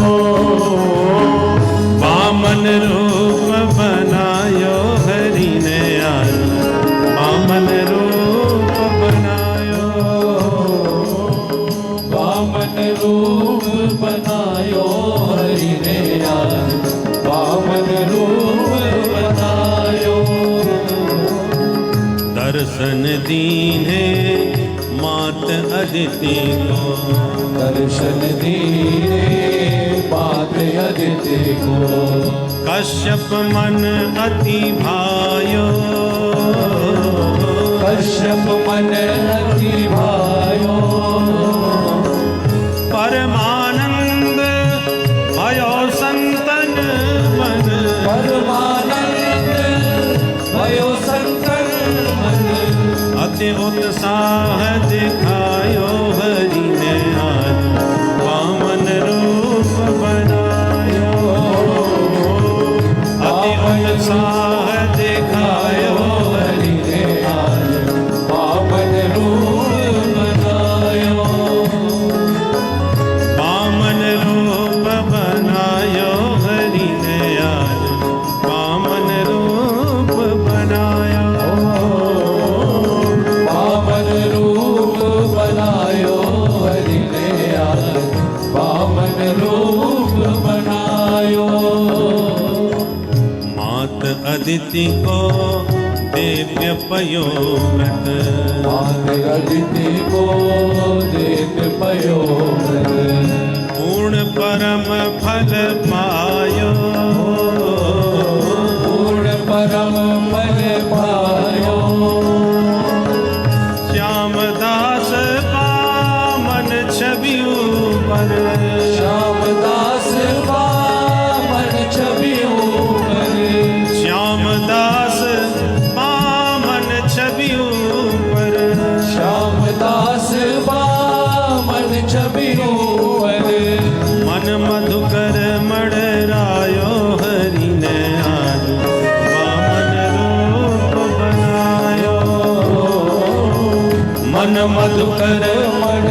[SPEAKER 2] वामन रूप बनायो हरि ने आज, वामन रूप बनायो,
[SPEAKER 3] वामन रूप बनायो हरि ने आज, वामन रूप बनायो।
[SPEAKER 2] दर्शन दीने मात अदिति को,
[SPEAKER 3] दर्शन दीने मात अदिति को,
[SPEAKER 2] कश्यप मन अति भायो,
[SPEAKER 3] कश्यप मन अति भायो,
[SPEAKER 2] परमानंद भयो संतन मन,
[SPEAKER 3] परमानंद भयो संतन मन,
[SPEAKER 2] अति उत्साह दिखायो हरि ने आज, वामन रूप बनायो, अति उत्साह दिखायो
[SPEAKER 3] हरि ने आज, वामन रूप
[SPEAKER 2] अदिति को दिव्य पयोव्रत,
[SPEAKER 3] मान अदिति को दिव्य पयोव्रत,
[SPEAKER 2] पूर्ण परम फल पायो,
[SPEAKER 3] पूर्ण परम फल पायो,
[SPEAKER 2] श्यामदास पामन छवि ऊपर,
[SPEAKER 3] श्यामदास पामन छवि ऊपर,
[SPEAKER 2] श्यामदास पामन छवि ऊपर,
[SPEAKER 3] श्यामदास पामन छवि ऊपर,
[SPEAKER 2] मन मधुकर मड़रायो हरि ने आज वामन रूप बनायो,
[SPEAKER 3] मन मधुकर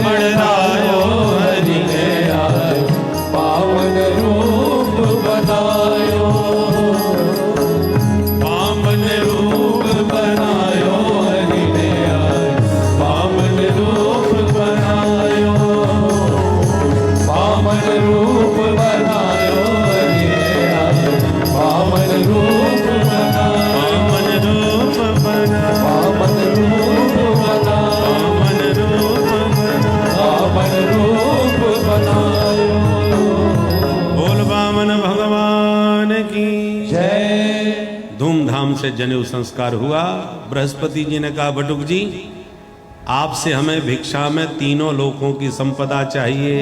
[SPEAKER 3] मड़रायो हरि ने आज पावन रूप बनायो, पावन रूप बनायो हरि ने आज पावन रूप बनायो, पावन रूप बनायो हरि ने आज पावन रूप बनायो,
[SPEAKER 2] वामन रूप बना,
[SPEAKER 3] पावन रूप बनायो,
[SPEAKER 2] वामन रूप बना,
[SPEAKER 3] पावन रूप बनायो।
[SPEAKER 2] बोल वामन भगवान की।
[SPEAKER 3] जय।
[SPEAKER 2] धूमधाम से जनेऊ संस्कार हुआ। बृहस्पति जी ने कहा, बटुक जी आपसे हमें भिक्षा में तीनों लोकों की संपदा चाहिए,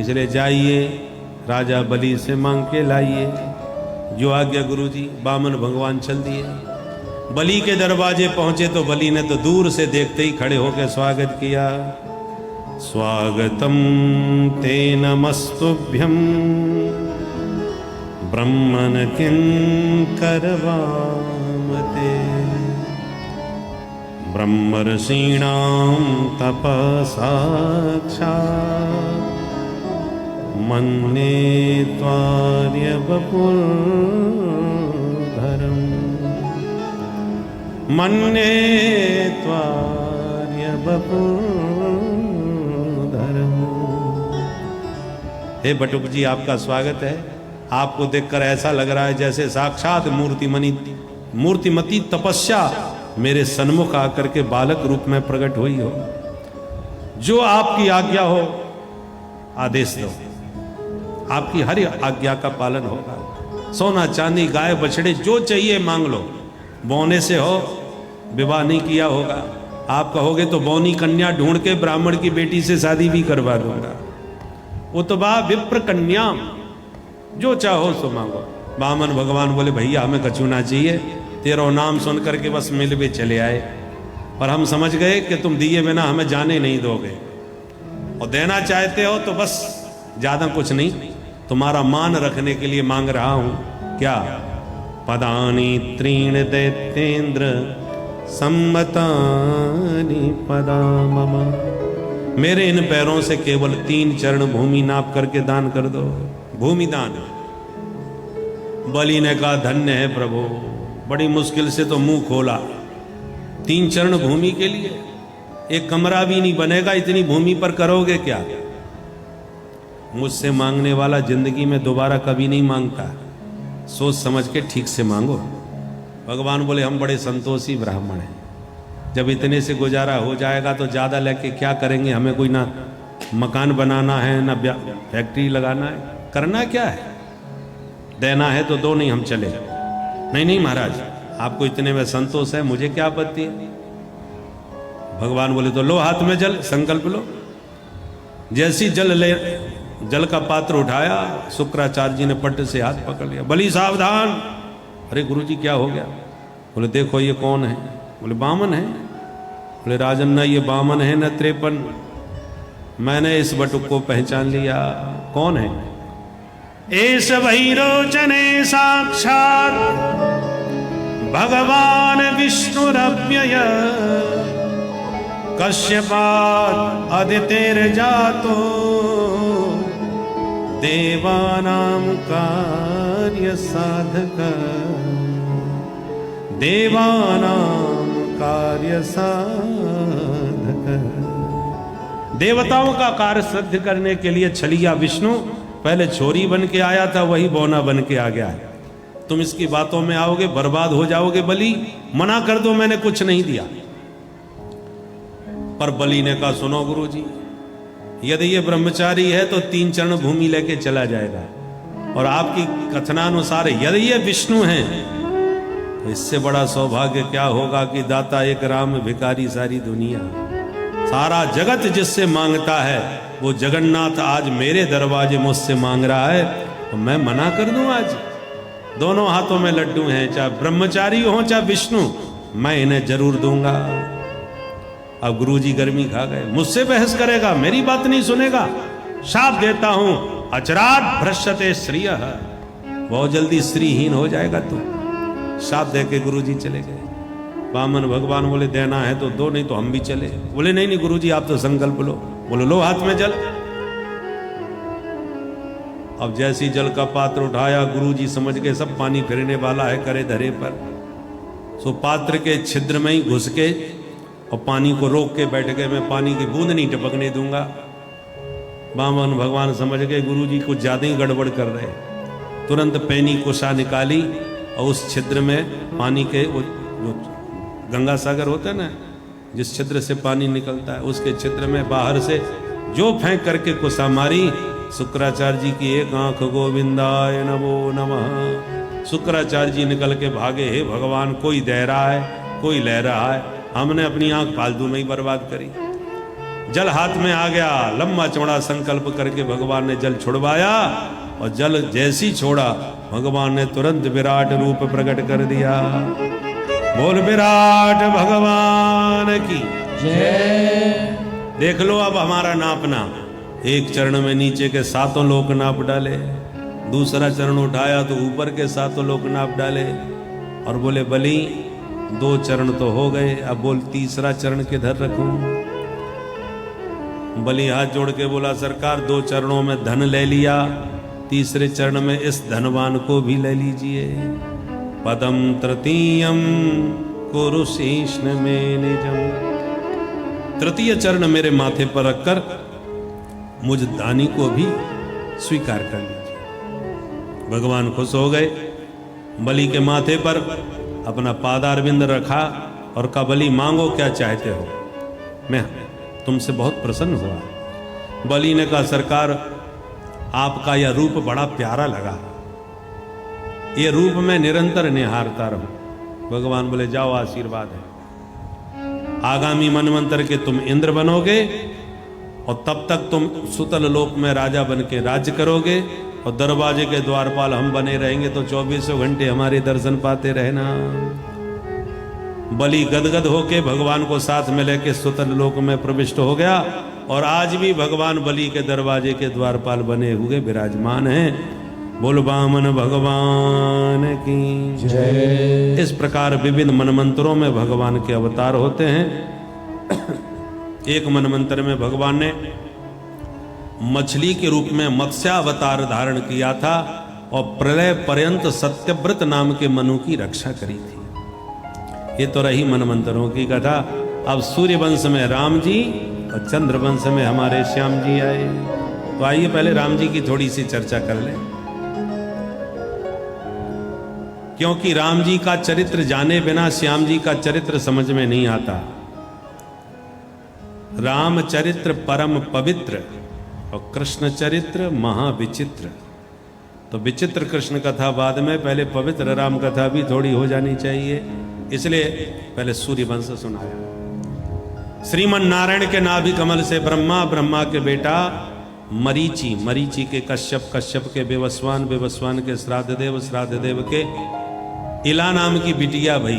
[SPEAKER 2] इसलिए जाइए राजा बलि से मांग के लाइए। जो आज्ञा गुरु जी। वामन भगवान चल दिए। बलि के दरवाजे पहुंचे तो बलि ने तो दूर से देखते ही खड़े होकर स्वागत किया। स्वागतम ते नमस्तुभ्यं ब्रह्मन किंकरवामते, ब्रह्मर्षीणां तपसाक्षात् मन्ये त्वार्यवपुर्धरम्, मन्ये त्वार्यवपुर्धरम्। हे बटुक जी आपका स्वागत है। आपको देखकर ऐसा लग रहा है जैसे साक्षात मूर्तिमती तपस्या मेरे सन्मुख आकर के बालक रूप में प्रकट हुई हो। जो आपकी आज्ञा हो आदेश दो, आपकी हर आज्ञा का पालन होगा। सोना चांदी गाय बछड़े जो चाहिए मांग लो। बौने से हो, विवाह नहीं किया होगा, आप कहोगे तो बौनी कन्या ढूंढ के ब्राह्मण की बेटी से शादी भी करवा दूंगा। उतबा विप्र कन्या, जो चाहो सो मांगो। वामन भगवान बोले, भैया हमें कछु ना चाहिए, तेरा नाम सुन करके बस मिल में चले आए। पर हम समझ गए कि तुम दिए बिना हमें जाने नहीं दोगे, और देना चाहते हो तो बस ज्यादा कुछ नहीं, तुम्हारा मान रखने के लिए मांग रहा हूं। क्या? पदानी त्रीण दैत्येन्द्र सम्मतानि पदा मम, मेरे इन पैरों से केवल 3 चरण भूमि नाप करके दान कर दो। भूमि दान। बलि ने कहा, धन्य है प्रभु, बड़ी मुश्किल से तो मुंह खोला। 3 चरण भूमि के लिए एक कमरा भी नहीं बनेगा, इतनी भूमि पर करोगे क्या? मुझसे मांगने वाला जिंदगी में दोबारा कभी नहीं मांगता, सोच समझ के ठीक से मांगो। भगवान बोले, हम बड़े संतोषी ब्राह्मण हैं, जब इतने से गुजारा हो जाएगा तो ज़्यादा लेके क्या करेंगे? हमें कोई ना मकान बनाना है ना फैक्ट्री लगाना है, करना क्या है? देना है तो दो, नहीं हम चले। नहीं नहीं महाराज, आपको इतने में संतोष है, मुझे क्या आपत्ति है। भगवान बोले, तो लो हाथ में जल, संकल्प लो। जैसी जल का पात्र उठाया, शुक्राचार्य जी ने पट से हाथ पकड़ लिया। बलि सावधान। अरे गुरु जी क्या हो गया? बोले, देखो ये कौन है? बोले, बामन है। बोले, राजन न ये बामन है न 53, मैंने इस बटुक को पहचान लिया। कौन है? एस भैरोचने साक्षात भगवान विष्णुरव्यय, कश्यपात् अदितेर्जातो देवानां कार्य साधक, देवानां कार्य साधक। देवताओं का कार्य सिद्ध करने के लिए छलिया विष्णु पहले छोरी बन के आया था, वही बौना बन के आ गया है। तुम इसकी बातों में आओगे, बर्बाद हो जाओगे। बलि मना कर दो, मैंने कुछ नहीं दिया। पर बलि ने कहा, सुनो गुरुजी, यदि ये ब्रह्मचारी है तो 3 चरण भूमि लेके चला जाएगा, और आपकी कथनानुसार यदि ये विष्णु हैं तो इससे बड़ा सौभाग्य क्या होगा कि दाता एक राम, भिखारी सारी दुनिया। सारा जगत जिससे मांगता है वो जगन्नाथ आज मेरे दरवाजे मुझसे मांग रहा है, तो मैं मना कर दूं? आज दोनों हाथों में लड्डू हैं, चाहे ब्रह्मचारी हो चाहे विष्णु, मैं इन्हें जरूर दूंगा। अब गुरुजी गर्मी खा गए, मुझसे बहस करेगा, मेरी बात नहीं सुनेगा, शाप देता हूं, अचरात भ्रष्यते श्रियः, बहुत जल्दी श्रीहीन हो जाएगा तू। शाप दे के गुरुजी चले गए। वामन भगवान बोले, देना है तो दो, नहीं तो हम भी चले। बोले नहीं नहीं गुरुजी, आप तो संकल्प लो। बोलो लो हाथ में जल। अब जैसी जल का पात्र उठाया, गुरुजी समझ गए सब पानी फिरने वाला है करे धरे पर। सो पात्र के छिद्र में ही घुस के और पानी को रोक के बैठ गए, मैं पानी की बूंद नहीं टपकने दूंगा। वामन भगवान समझ गए गुरुजी कुछ ज्यादा ही गड़बड़ कर रहे। तुरंत पैनी कुशा निकाली और उस छिद्र में पानी के, वो जो गंगा सागर होता है ना, जिस छिद्र से पानी निकलता है, उसके छिद्र में बाहर से जो फेंक करके कुशा मारी, शुक्राचार्य जी की एक आंख गोविंदाय नमो नमः। शुक्राचार्य जी निकल के भागे, हे भगवान, कोई दे रहा है कोई ले रहा है, हमने अपनी आंख फालतू में ही बर्बाद करी। जल हाथ में आ गया, लंबा चौड़ा संकल्प करके भगवान ने जल छुड़वाया, और जल जैसी छोड़ा भगवान ने तुरंत विराट रूप प्रकट कर दिया। बोल विराट भगवान की
[SPEAKER 3] जय।
[SPEAKER 2] देख लो अब हमारा नापना। एक चरण में नीचे के 7 लोक नाप डाले, दूसरा चरण उठाया तो ऊपर के 7 लोक नाप डाले, और बोले बलि 2 चरण तो हो गए, अब बोल तीसरा चरण किधर रखूं? बलि हाथ जोड़ के बोला, सरकार 2 चरणों में धन ले लिया, तीसरे चरण में इस धनवान को भी ले लीजिए। पदम तृतीयम कुरुशीष्ण में निजम। तृतीय चरण मेरे माथे पर रखकर मुझ दानी को भी स्वीकार कर लीजिए। भगवान खुश हो गए, बलि के माथे पर अपना पादारविंद रखा और कहा, बलि मांगो क्या चाहते हो, मैं तुमसे बहुत प्रसन्न हुआ। बलि ने कहा, सरकार आपका यह रूप बड़ा प्यारा लगा, ये रूप में निरंतर निहारता रहूं। भगवान बोले, जाओ आशीर्वाद है, आगामी मनवंतर के तुम इंद्र बनोगे, और तब तक तुम सुतल लोक में राजा बन के राज्य करोगे, और दरवाजे के द्वारपाल हम बने रहेंगे, तो 24 घंटे हमारे दर्शन पाते रहना। बलि गदगद होके भगवान को साथ में लेके सुतल लोक में प्रविष्ट हो गया, और आज भी भगवान बलि के दरवाजे के द्वारपाल बने हुए विराजमान हैं। बोल वामन भगवान की
[SPEAKER 3] जय।
[SPEAKER 2] इस प्रकार विभिन्न मनमंत्रों में भगवान के अवतार होते हैं। एक मनमंत्र में भगवान ने मछली के रूप में मत्स्यावतार धारण किया था, और प्रलय पर्यंत सत्यव्रत नाम के मनु की रक्षा करी थी। ये तो रही मनमंत्रों की कथा। अब सूर्य वंश में राम जी और चंद्र वंश में हमारे श्याम जी आए। तो आइए पहले राम जी की थोड़ी सी चर्चा कर लें, क्योंकि राम जी का चरित्र जाने बिना श्याम जी का चरित्र समझ में नहीं आता। राम चरित्र परम पवित्र और कृष्ण चरित्र महाविचित्र। तो विचित्र कृष्ण कथा बाद में, पहले पवित्र राम कथा भी थोड़ी हो जानी चाहिए, इसलिए पहले सूर्य वंश सुनाया। श्रीमन नारायण के नाभि कमल से ब्रह्मा, ब्रह्मा के बेटा मरीचि, मरीचि के कश्यप, कश्यप के बेवस्वान, बेवस्वान के श्राद्ध देव, श्राद्ध देव के इला नाम की बिटिया भई।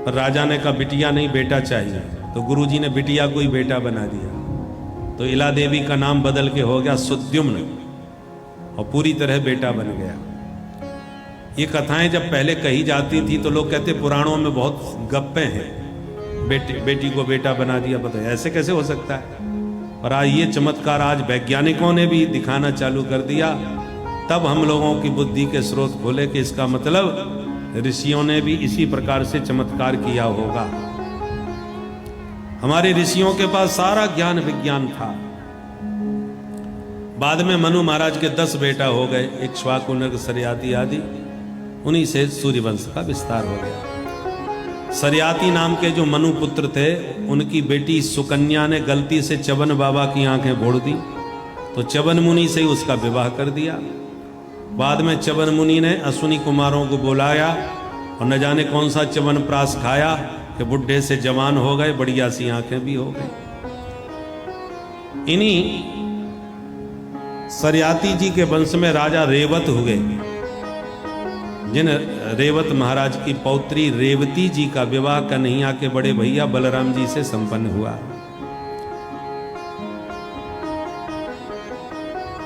[SPEAKER 2] पर राजा ने कहा बिटिया नहीं बेटा चाहिए, तो गुरुजी ने बिटिया को ही बेटा बना दिया। तो इला देवी का नाम बदल के हो गया सुद्युम्न, और पूरी तरह बेटा बन गया। ये कथाएं जब पहले कही जाती थी तो लोग कहते पुराणों में बहुत गप्पे हैं, बेटी को बेटा बना दिया, पता ऐसे कैसे हो सकता है। और आज ये चमत्कार आज वैज्ञानिकों ने भी दिखाना चालू कर दिया, तब हम लोगों की बुद्धि के स्रोत खोले कि इसका मतलब ऋषियों ने भी इसी प्रकार से चमत्कार किया होगा। हमारे ऋषियों के पास सारा ज्ञान विज्ञान था। बाद में मनु महाराज के 10 बेटा हो गए, इक्ष्वाकु, नृग, सरियाती आदि। उन्हीं से सूर्यवंश का विस्तार हो गया। सरियाती नाम के जो मनु पुत्र थे, उनकी बेटी सुकन्या ने गलती से च्यवन बाबा की आंखें फोड़ दी, तो च्यवन मुनि से ही उसका विवाह कर दिया। बाद में च्यवन मुनि ने अश्विनी कुमारों को बुलाया और न जाने कौन सा च्यवन प्रास खाया कि बुढ़े से जवान हो गए, बढ़िया सी आंखें भी हो गई। इन्हीं सरियाती जी के वंश में राजा रेवत हुए, जिन रेवत महाराज की पौत्री रेवती जी का विवाह कन्हैया के बड़े भैया बलराम जी से संपन्न हुआ।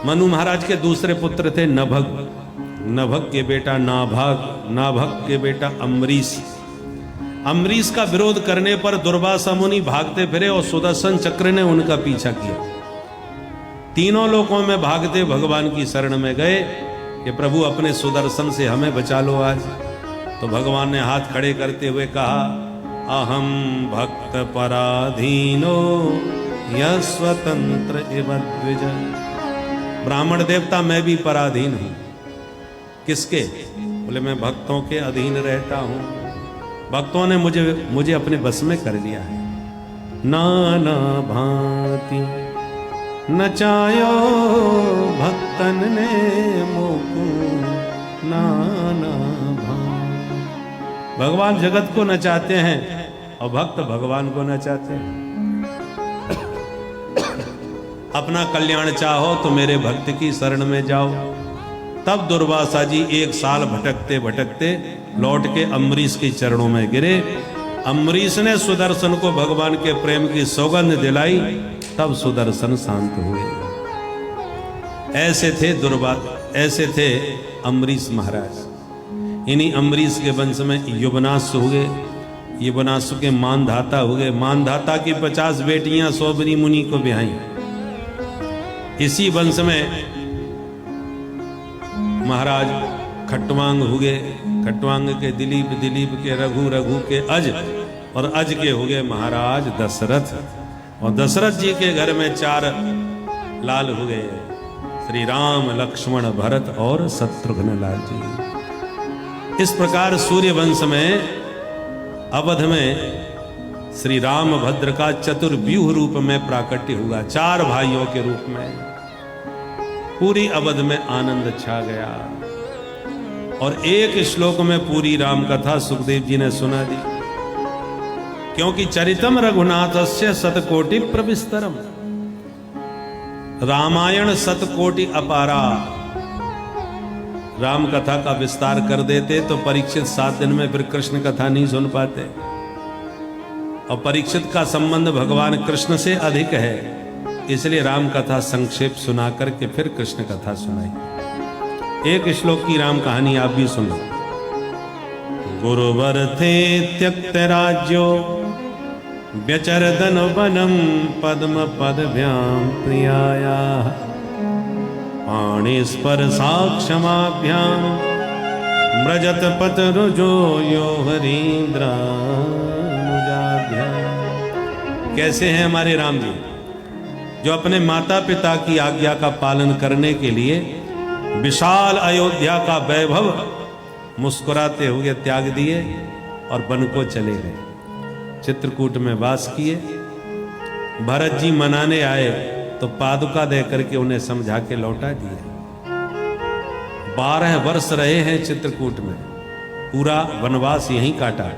[SPEAKER 2] मनु महाराज के दूसरे पुत्र थे नभग, नभग के बेटा नाभग, नाभग के बेटा अम्बरीश। अम्बरीश का विरोध करने पर दुर्वासा मुनि भागते फिरे और सुदर्शन चक्र ने उनका पीछा किया। तीनों लोकों में भागते भगवान की शरण में गए कि प्रभु अपने सुदर्शन से हमें बचा लो आज। तो भगवान ने हाथ खड़े करते हुए कहा, अहम भक्त पराधीनो यस्वतंत्र इव द्विज। ब्राह्मण देवता मैं भी पराधीन हूं। किसके? बोले मैं भक्तों के अधीन रहता हूं। भक्तों ने मुझे अपने बस में कर लिया है। नाना भांति नचायो भक्तन ने मोकू नाना भांति। भगवान जगत को नचाते हैं और भक्त भगवान को नचाते हैं। अपना कल्याण चाहो तो मेरे भक्त की शरण में जाओ। तब दुर्वासा जी 1 साल भटकते भटकते लौट के अम्बरीश के चरणों में गिरे। अम्बरीश ने सुदर्शन को भगवान के प्रेम की सौगंध दिलाई, तब सुदर्शन शांत हुए। ऐसे थे अम्बरीश महाराज। इन्हीं अम्बरीश के वंश में युवनाश हुए। युवनाश के मानधाता हुए। मानधाता की 50 बेटियां सौबरी मुनि को ब्याही। इसी वंश में महाराज खट्वांग हुए। खट्वांग के दिलीप, दिलीप के रघु, रघु के अज और अज के हुए महाराज दशरथ। और दशरथ जी के घर में 4 लाल हुए, श्री राम, लक्ष्मण, भरत और शत्रुघ्न लाल जी। इस प्रकार सूर्य वंश में अवध में श्री रामभद्र का चतुर्व्यूह रूप में प्राकट्य हुआ, 4 भाइयों के रूप में। पूरी अवध में आनंद छा गया और एक श्लोक में पूरी राम कथा सुखदेव जी ने सुना दी। क्योंकि चरितम रघुनाथस्य शतकोटि प्रविस्तरम, रामायण शतकोटि अपारा। राम कथा का विस्तार कर देते तो परीक्षित 7 दिन में फिर कृष्ण कथा नहीं सुन पाते। और परीक्षित का संबंध भगवान कृष्ण से अधिक है, इसलिए राम कथा संक्षेप सुना करके फिर कृष्ण कथा सुनाई। एक श्लोक की राम कहानी आप भी सुनो। गुरुवर थे त्यक्त राज्यो व्यचरदन वनम पद्म पदभ्याम प्रियाया पाणिस्पर साक्षमाभ्याम मृजत पतरुजो यो हरीन्द्रा। कैसे हैं हमारे राम जी, जो अपने माता पिता की आज्ञा का पालन करने के लिए विशाल अयोध्या का वैभव मुस्कुराते हुए त्याग दिए और वन को चले गए। चित्रकूट में वास किए। भरत जी मनाने आए तो पादुका दे करके उन्हें समझा के लौटा दिए। 12 वर्ष रहे हैं चित्रकूट में, पूरा वनवास यहीं काटा।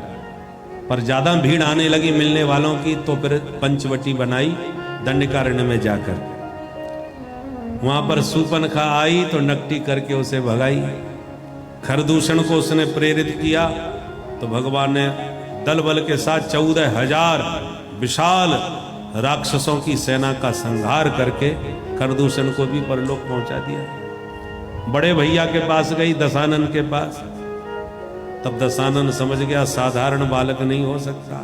[SPEAKER 2] पर ज्यादा भीड़ आने लगी मिलने वालों की, तो फिर पंचवटी बनाई दंडकारण्य में जाकर। वहां पर सूपनखा आई तो नकटी करके उसे भगाई। खरदूषण को उसने प्रेरित किया तो भगवान ने दल बल के साथ 14,000 विशाल राक्षसों की सेना का संहार करके खरदूषण को भी परलोक पहुंचा दिया। बड़े भैया के पास गई, दशानन के पास। तब दशानन समझ गया साधारण बालक नहीं हो सकता।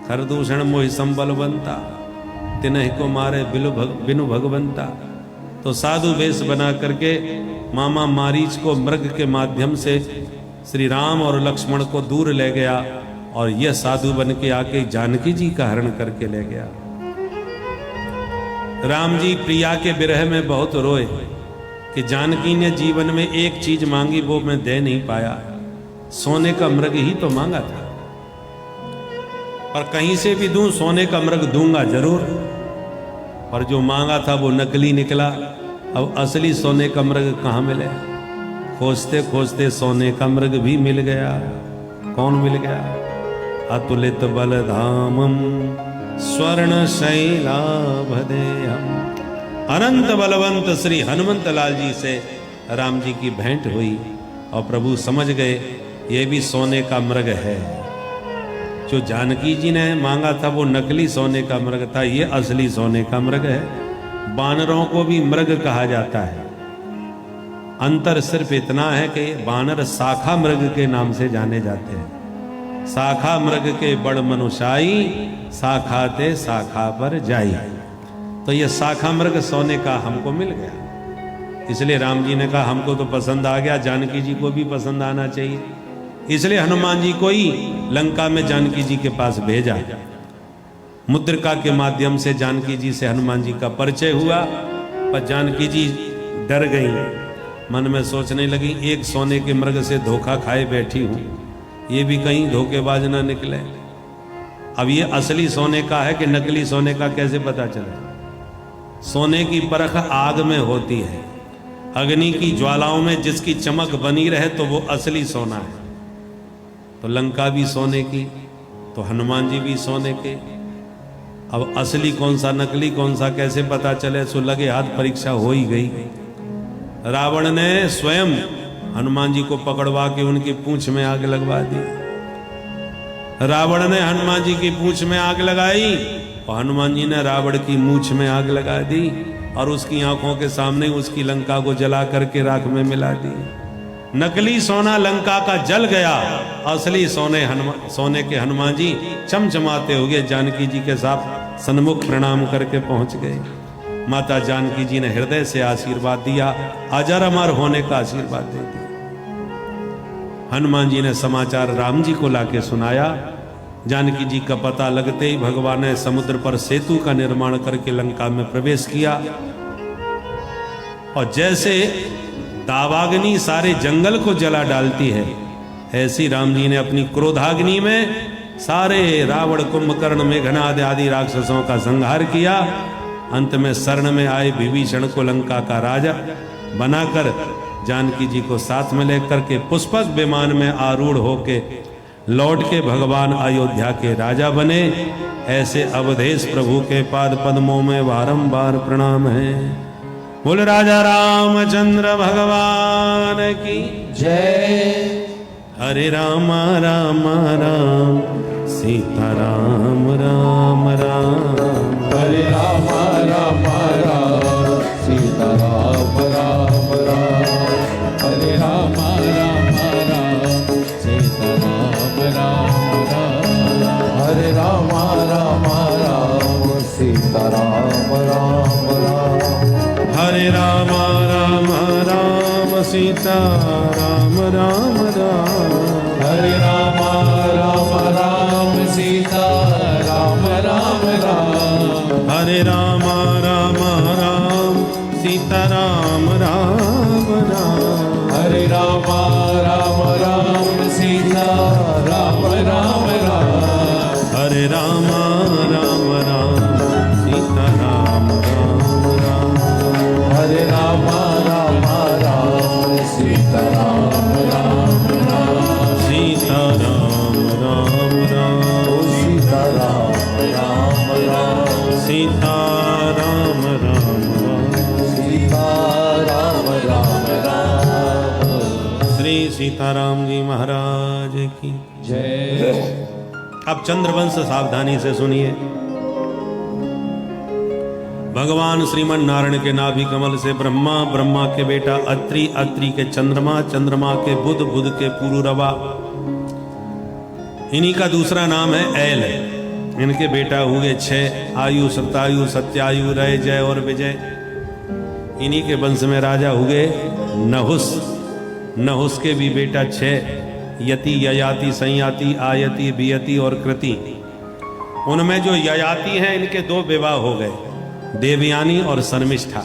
[SPEAKER 2] खरदूषण मोहि संबल बनता, तिन्ह को मारे बिनु भगवंता। तो साधु वेश बना करके मामा मारीच को मृग के माध्यम से श्री राम और लक्ष्मण को दूर ले गया और यह साधु बन के आके जानकी जी का हरण करके ले गया। राम जी प्रिया के विरह में बहुत रोए कि जानकी ने जीवन में एक चीज मांगी, वो मैं दे नहीं पाया। सोने का मृग ही तो मांगा था, और कहीं से भी दूं सोने का मृग दूंगा जरूर, और जो मांगा था वो नकली निकला। अब असली सोने का मृग कहाँ मिले? खोजते खोजते सोने का मृग भी मिल गया। कौन मिल गया? अतुलित बलधामम स्वर्ण शैलाभदेहम। अनंत बलवंत श्री हनुमंत लाल जी से राम जी की भेंट हुई और प्रभु समझ गए ये भी सोने का मृग है। जो जानकी जी ने मांगा था वो नकली सोने का मृग था, ये असली सोने का मृग है। बानरों को भी मृग कहा जाता है। अंतर सिर्फ इतना है कि बानर शाखा मृग के नाम से जाने जाते हैं। शाखा मृग के बड़ मनुष्याई, शाखा ते शाखा पर जाई। तो ये शाखा मृग सोने का हमको मिल गया, इसलिए राम जी ने कहा हमको तो पसंद आ गया, जानकी जी को भी पसंद आना चाहिए। इसलिए हनुमान जी को ही लंका में जानकी जी के पास भेजा। मुद्रिका के माध्यम से जानकी जी से हनुमान जी का परिचय हुआ, पर जानकी जी डर गई, मन में सोचने लगी एक सोने के मृग से धोखा खाए बैठी हूं, ये भी कहीं धोखेबाज ना निकले। अब ये असली सोने का है कि नकली सोने का कैसे पता चले? सोने की परख आग में होती है, अग्नि की ज्वालाओं में जिसकी चमक बनी रहे तो वो असली सोना है। तो लंका भी सोने की, तो हनुमान जी भी सोने के। अब असली कौन सा नकली कौन सा कैसे पता चले? सो लगे हाथ परीक्षा हो ही गई। रावण ने स्वयं हनुमान जी को पकड़वा के उनकी पूंछ में आग लगवा दी। रावण ने हनुमान जी की पूंछ में आग लगाई और हनुमान जी ने रावण की मूंछ में आग लगा दी और उसकी आंखों के सामने उसकी लंका को जला करके राख में मिला दी। नकली सोना लंका का जल गया, असली सोने के हनुमान जी चमचमाते हुए जानकी जी के साथ सन्मुख प्रणाम करके पहुंच गए। माता जानकी जी ने हृदय से आशीर्वाद दिया, अजर अमर होने का आशीर्वाद दे दिया। हनुमान जी ने समाचार राम जी को लाके सुनाया। जानकी जी का पता लगते ही भगवान ने समुद्र पर सेतु का निर्माण करके लंका में प्रवेश किया, और जैसे दावाग्नि सारे जंगल को जला डालती है, ऐसी राम जी ने अपनी क्रोधाग्नि में सारे रावण, कुंभकर्ण, मेघनाद आदि राक्षसों का संहार किया। अंत में शरण में आए विभीषण को लंका का राजा बनाकर जानकी जी को साथ में लेकर के पुष्पक विमान में आरूढ़ होके लौट के भगवान अयोध्या के राजा बने। ऐसे अवधेश प्रभु के पाद पद्मों में बारंबार प्रणाम है। बोल राजा रामचंद्र भगवान की
[SPEAKER 3] जय।
[SPEAKER 2] हरे राम राम राम सीता राम राम राम।
[SPEAKER 3] हरे राम राम राम सीता राम राम राम। हरे राम राम राम सीता राम राम राम। हरे राम राम राम सीता राम राम राम।
[SPEAKER 2] हरे राम राम राम सीता राम राम राम।
[SPEAKER 3] हरे राम राम राम सीता राम राम राम।
[SPEAKER 2] हरे राम राम राम सीता राम राम राम।
[SPEAKER 3] हरे राम राम राम सीता राम राम राम।
[SPEAKER 2] हरे राम राम राम सीता राम राम राम।
[SPEAKER 3] हरे राम राम राम सीता राम राम राम।
[SPEAKER 2] सीता राम राम राम।
[SPEAKER 3] सीता राम राम राम।
[SPEAKER 2] सीता राम राम राम।
[SPEAKER 3] सीता राम राम राम।
[SPEAKER 2] श्री सीताराम जी महाराज की
[SPEAKER 3] जय।
[SPEAKER 2] अब चंद्रवंश सावधानी से सुनिए। भगवान श्रीमन नारायण के नाभि कमल से ब्रह्मा, ब्रह्मा के बेटा अत्रि, अत्रि के चंद्रमा, चंद्रमा के बुध, बुध के पुरुरवा, इन्हीं का दूसरा नाम है ऐल। इनके बेटा हुए 6 आयु, सतायु, सत्यायु, रय, जय और विजय। इन्हीं के वंश में राजा हुए नहुस। नहुस के भी बेटा 6 यति, ययाति, संयाति, आयति, बियति और कृति। उनमें जो ययाति हैं इनके 2 विवाह हो गए। देवयानी और शर्मिष्ठा,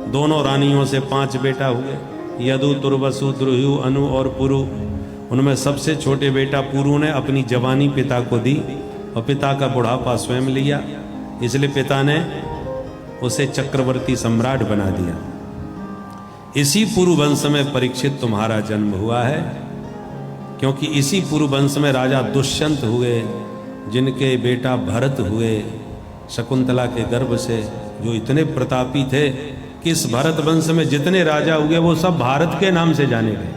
[SPEAKER 2] दोनों रानियों से 5 बेटा हुए, यदु, तुर्वसु, द्रुहु, अनु और पुरु। उनमें सबसे छोटे बेटा पुरु ने अपनी जवानी पिता को दी और पिता का बुढ़ापा स्वयं लिया, इसलिए पिता ने उसे चक्रवर्ती सम्राट बना दिया। इसी पुरु वंश में परीक्षित तुम्हारा जन्म हुआ है, क्योंकि इसी पुरु वंश में राजा दुष्यंत हुए, जिनके बेटा भरत हुए शकुंतला के गर्भ से, जो इतने प्रतापी थे कि इस भरत वंश में जितने राजा हुए वो सब भारत के नाम से जाने गए।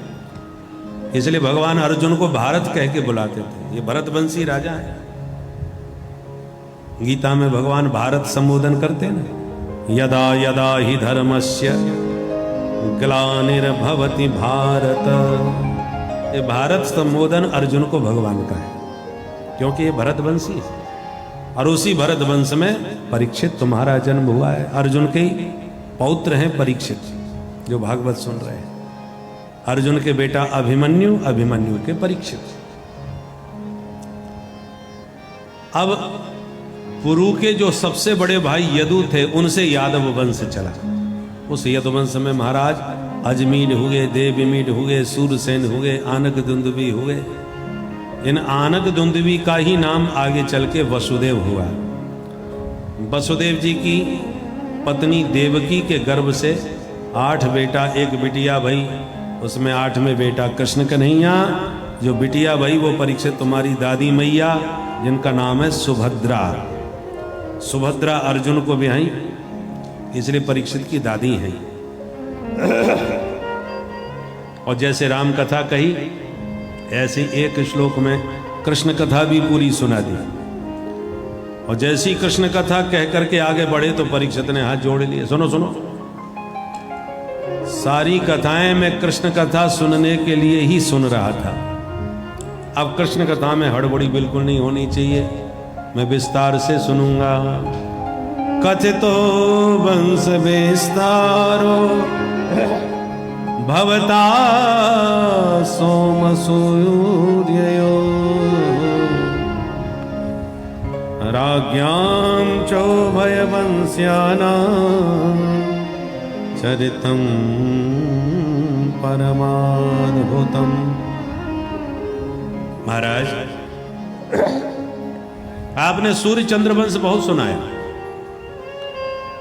[SPEAKER 2] इसलिए भगवान अर्जुन को भारत कह के बुलाते थे, ये भरतवंशी राजा है। गीता में भगवान भारत संबोधन करते हैं ना, यदा यदा ही धर्मस्य ग्लानिर्भवति भारत। ये भारत संबोधन अर्जुन को भगवान का है, क्योंकि ये भरतवंशी है। और उसी भरत वंश में परीक्षित तुम्हारा जन्म हुआ है। अर्जुन के पौत्र हैं परीक्षित, जो भागवत सुन रहे हैं। अर्जुन के बेटा अभिमन्यु, अभिमन्यु के परीक्षित। अब पुरु के जो सबसे बड़े भाई यदु थे, उनसे यादव वंश चला। उस यदुवंश में महाराज अजमीर हुए, देवमीर हुए, सूरसेन हुए, आनक दुंदुभी हुए। इन आनक दुंदुभी का ही नाम आगे चल के वसुदेव हुआ। वसुदेव जी की पत्नी देवकी के गर्भ से 8 बेटा 1 बिटिया भई, उसमें 8वें बेटा कृष्ण कन्हैया। जो बिटिया भई वो परीक्षित तुम्हारी दादी मैया, जिनका नाम है सुभद्रा। सुभद्रा अर्जुन को ब्याही, इसलिए परीक्षित की दादी है। और जैसे राम कथा कही, ऐसे एक श्लोक में कृष्ण कथा भी पूरी सुना दी। और जैसी कृष्ण कथा कह करके आगे बढ़े तो परीक्षित ने हाथ जोड़ लिए। सुनो सुनो, सारी कथाएं मैं कृष्ण कथा सुनने के लिए ही सुन रहा था। अब कृष्ण कथा में हड़बड़ी बिल्कुल नहीं होनी चाहिए, मैं विस्तार से सुनूंगा। कथितो वंश विस्तारो भवता सोम सूर्ययो राज्ञां चोभयवंश्यानां चरितं परमाद्भुतम्। महाराज, आपने सूर्य चंद्रवंश बहुत सुना है,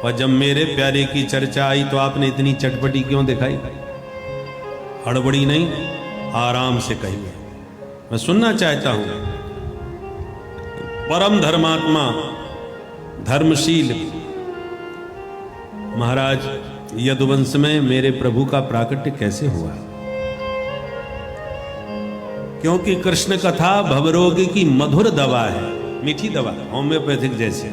[SPEAKER 2] और जब मेरे प्यारे की चर्चा आई तो आपने इतनी चटपटी क्यों दिखाई? हड़बड़ी नहीं, आराम से कहिए, मैं सुनना चाहता हूं। परम धर्मात्मा, धर्मशील महाराज, यदुवंश में मेरे प्रभु का प्राकट्य कैसे हुआ? क्योंकि कृष्ण कथा भवरोग की मधुर दवा है, मीठी दवा, होम्योपैथिक जैसे।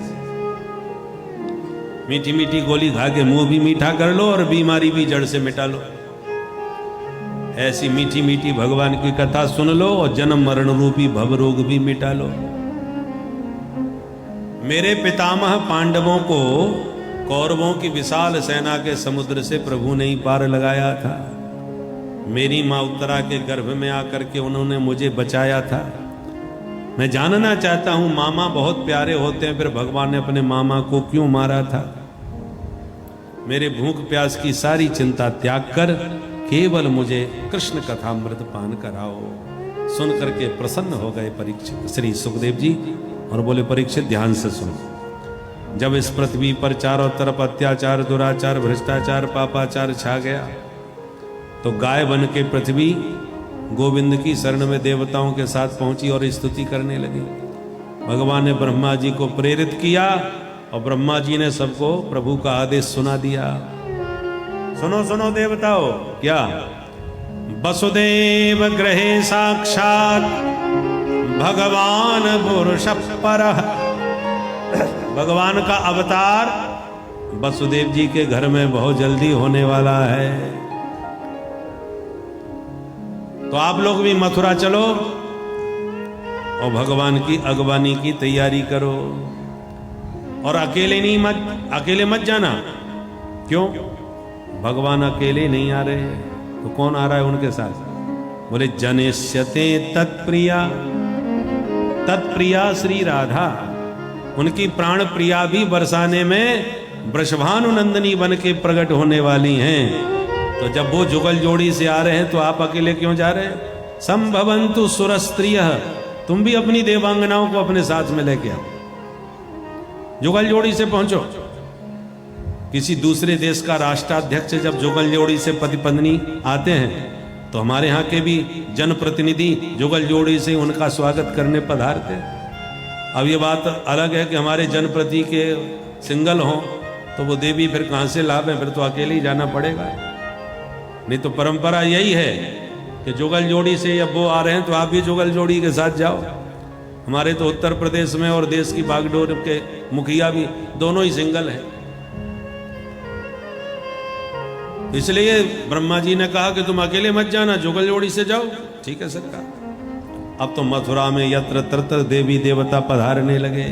[SPEAKER 2] मीठी मीठी गोली खा के मुंह भी मीठा कर लो और बीमारी भी जड़ से मिटा लो। ऐसी मीठी मीठी भगवान की कथा सुन लो और जन्म मरण रूपी भवरोग भी मिटा लो। मेरे पितामह पांडवों को कौरवों की विशाल सेना के समुद्र से प्रभु ने ही पार लगाया था। मेरी मां उत्तरा के गर्भ में आकर के उन्होंने मुझे बचाया था। मैं जानना चाहता हूं, मामा बहुत प्यारे होते हैं, फिर भगवान ने अपने मामा को क्यों मारा था? मेरे भूख प्यास की सारी चिंता त्याग कर केवल मुझे कृष्ण कथा अमृत पान कराओ। सुन करके प्रसन्न हो गए परीक्षित श्री सुखदेव जी और बोले, परीक्षित ध्यान से सुनो। जब इस पृथ्वी पर चारों तरफ अत्याचार, दुराचार, भ्रष्टाचार, पापाचार छा गया तो गाय बन के पृथ्वी गोविंद की शरण में देवताओं के साथ पहुंची और स्तुति करने लगी। भगवान ने ब्रह्मा जी को प्रेरित किया और ब्रह्मा जी ने सबको प्रभु का आदेश सुना दिया। सुनो सुनो देवताओं, क्या? वसुदेव गृहे साक्षात भगवान पुरुष परः। भगवान का अवतार वसुदेव जी के घर में बहुत जल्दी होने वाला है। तो आप लोग भी मथुरा चलो और भगवान की अगवानी की तैयारी करो। और अकेले मत जाना। क्यों? भगवान अकेले नहीं आ रहे, तो कौन आ रहा है उनके साथ? बोले, जनेष्यते तत्प्रिया, तत्प्रिया श्री राधा। उनकी प्राण प्रिया भी बरसाने में वृषभानु नंदिनी बन के प्रकट होने वाली हैं। तो जब वो जुगल जोड़ी से आ रहे हैं तो आप अकेले क्यों जा रहे हैं? संभवंतु सुरस्त्रिय, तुम भी अपनी देवांगनाओं को अपने साथ में लेके आओ, जुगल जोड़ी से पहुंचो। किसी दूसरे देश का राष्ट्राध्यक्ष जब जुगल जोड़ी से पति पत्नी आते हैं तो हमारे यहाँ के भी जनप्रतिनिधि जुगल जोड़ी से उनका स्वागत करने पधारते हैं। अब ये बात अलग है कि हमारे जनप्रति के सिंगल हों तो वो देवी फिर कहाँ से लाभ है, फिर तो अकेले ही जाना पड़ेगा। नहीं तो परंपरा यही है कि जुगल जोड़ी से जब वो आ रहे हैं तो आप भी जुगल जोड़ी के साथ जाओ। हमारे तो उत्तर प्रदेश में और देश की बागडोर के मुखिया भी दोनों ही सिंगल हैं। इसलिए ब्रह्मा जी ने कहा कि तुम अकेले मत जाना, जुगल जोड़ी से जाओ। ठीक है सरकार। अब तो मथुरा में यत्र तत्र देवी देवता पधारने लगे।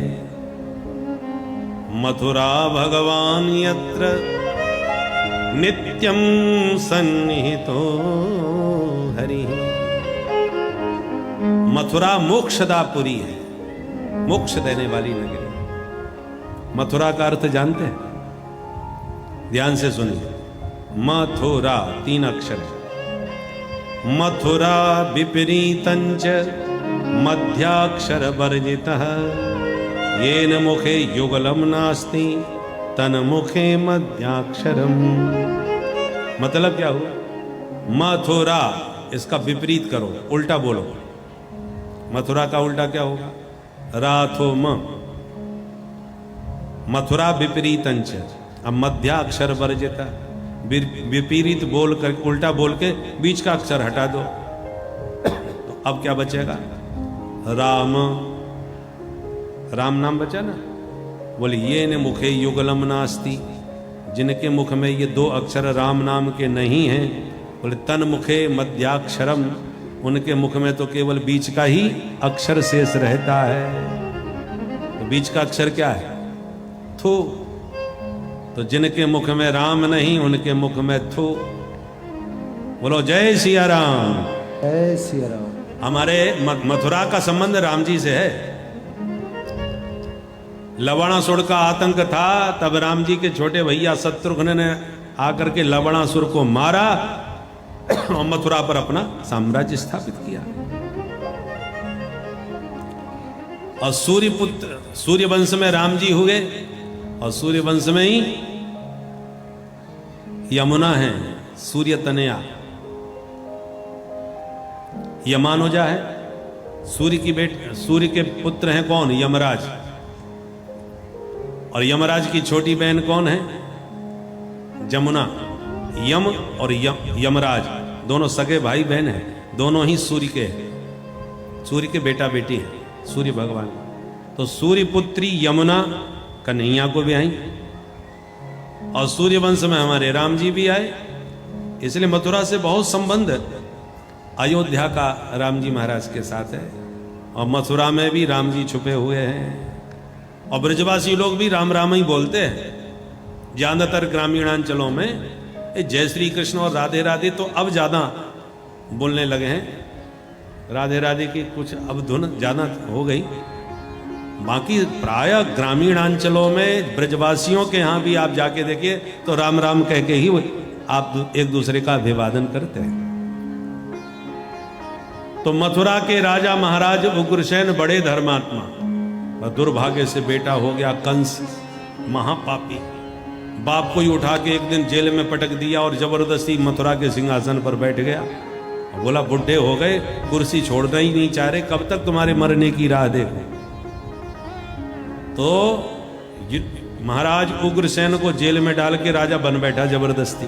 [SPEAKER 2] मथुरा भगवान यत्र नित्यम सन्निहितो हरि। मथुरा मोक्षदापुरी है, मोक्ष देने वाली नगरी। मथुरा का अर्थ जानते हैं? ध्यान से सुनिए। मथुरा 3 अक्षर है। मथुरा विपरीतंच मध्याक्षर वर्जितः येन मुखे युगलम नास्ति तन मुखे मध्याक्षरम। मतलब क्या हुआ? मथुरा, इसका विपरीत करो, उल्टा बोलो। मथुरा का उल्टा क्या होगा? राथो म। मथुरा विपरीतंच, अब मध्याक्षर वर्जिता, विपरीत बोल कर, उल्टा बोल के बीच का अक्षर हटा दो। तो अब क्या बचेगा? राम। राम नाम बचा ना। बोले ये ने मुखे युगलम नास्ति, जिनके मुख में ये 2 अक्षर राम नाम के नहीं हैं। बोले तन मुखे मध्याक्षरम, उनके मुख में तो केवल बीच का ही अक्षर शेष रहता है। तो बीच का अक्षर क्या है? थू। तो जिनके मुख में राम नहीं उनके मुख में थू। बोलो जय सिया राम।
[SPEAKER 3] जय सिया राम।
[SPEAKER 2] हमारे मथुरा का संबंध राम जी से है। लवणासुर का आतंक था, तब राम जी के छोटे भैया शत्रुघ्न ने आकर के लवणासुर को मारा और मथुरा पर अपना साम्राज्य स्थापित किया। और सूर्यपुत्र, सूर्यवंश में राम जी हुए और सूर्यवंश में ही यमुना है, सूर्य तनया। यमानुजा है, सूर्य की सूर्य के पुत्र हैं कौन? यमराज। और यमराज की छोटी बहन कौन है? जमुना। यम और यमराज दोनों सगे भाई बहन हैं, दोनों ही सूर्य के हैं, सूर्य के बेटा बेटी हैं, सूर्य भगवान। तो सूर्य पुत्री यमुना कन्हैया को भी आई और सूर्यवंश में हमारे राम जी भी आए। इसलिए मथुरा से बहुत संबंध अयोध्या का राम जी महाराज के साथ है। और मथुरा में भी राम जी छुपे हुए हैं। और ब्रजवासी लोग भी राम राम ही बोलते हैं। ज्यादातर ग्रामीणांचलों में जय श्री कृष्ण और राधे राधे तो अब ज्यादा बोलने लगे हैं। राधे राधे की कुछ अब धुन ज्यादा हो गई। बाकी प्रायः ग्रामीणांचलों में ब्रजवासियों के यहाँ भी आप जाके देखिए तो राम राम कह के ही आप एक दूसरे का अभिवादन करते हैं। तो मथुरा के राजा महाराज उग्रसेन बड़े धर्मात्मा, और दुर्भाग्य से बेटा हो गया कंस महापापी। बाप को ही उठा के एक दिन जेल में पटक दिया और जबरदस्ती मथुरा के सिंहासन पर बैठ गया। बोला बुढ़े हो गए, कुर्सी छोड़ना ही नहीं चाह रहे, कब तक तुम्हारे मरने की राह देखो। तो महाराज उग्रसेन को जेल में डाल के राजा बन बैठा जबरदस्ती।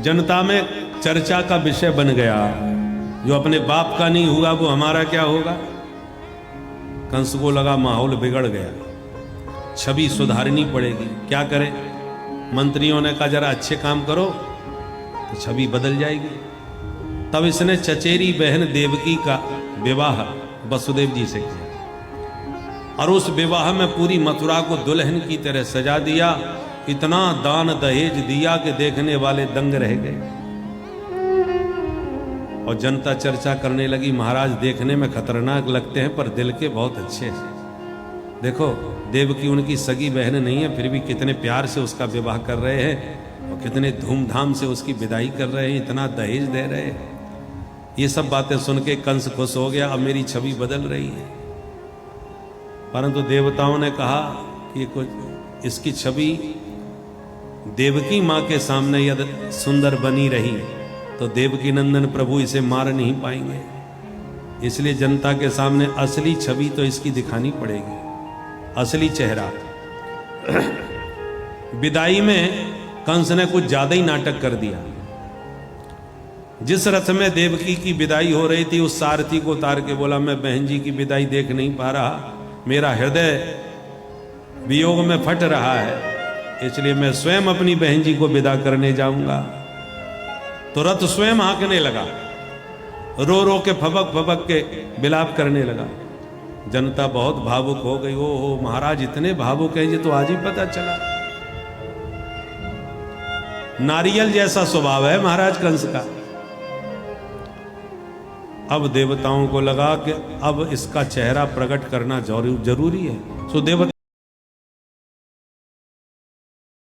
[SPEAKER 2] जनता में चर्चा का विषय बन गया, जो अपने बाप का नहीं हुआ वो हमारा क्या होगा। कंस को लगा माहौल बिगड़ गया, छवि सुधारनी पड़ेगी। क्या करें? मंत्रियों ने कहा जरा अच्छे काम करो तो छवि बदल जाएगी। तब इसने चचेरी बहन देवकी का विवाह वसुदेव जी से किया और उस विवाह में पूरी मथुरा को दुल्हन की तरह सजा दिया। इतना दान दहेज दिया कि देखने वाले दंग रह गए। और जनता चर्चा करने लगी, महाराज देखने में खतरनाक लगते हैं पर दिल के बहुत अच्छे हैं। देखो देवकी उनकी सगी बहन नहीं है, फिर भी कितने प्यार से उसका विवाह कर रहे हैं और कितने धूमधाम से उसकी विदाई कर रहे हैं, इतना दहेज दे रहे हैं। ये सब बातें सुन के कंस खुश हो गया, अब मेरी छवि बदल रही है। परंतु देवताओं ने कहा कि कुछ इसकी छवि देवकी माँ के सामने यदि सुंदर बनी रही तो देवकी नंदन प्रभु इसे मार नहीं पाएंगे, इसलिए जनता के सामने असली छवि तो इसकी दिखानी पड़ेगी, असली चेहरा। विदाई में कंस ने कुछ ज्यादा ही नाटक कर दिया। जिस रथ में देवकी की विदाई हो रही थी उस सारथी को उतार के बोला, मैं बहन जी की विदाई देख नहीं पा रहा, मेरा हृदय वियोग में फट रहा है, इसलिए मैं स्वयं अपनी बहन जी को विदा करने जाऊंगा। तो रथ स्वयं हाँकने लगा, रो रो के फबक फबक के विलाप करने लगा। जनता बहुत भावुक हो गई। ओ महाराज इतने भावुक हैं, ये तो आज ही पता चला। नारियल जैसा स्वभाव है महाराज कंस का। अब देवताओं को लगा कि अब इसका चेहरा प्रकट करना जरूरी है। सो देवता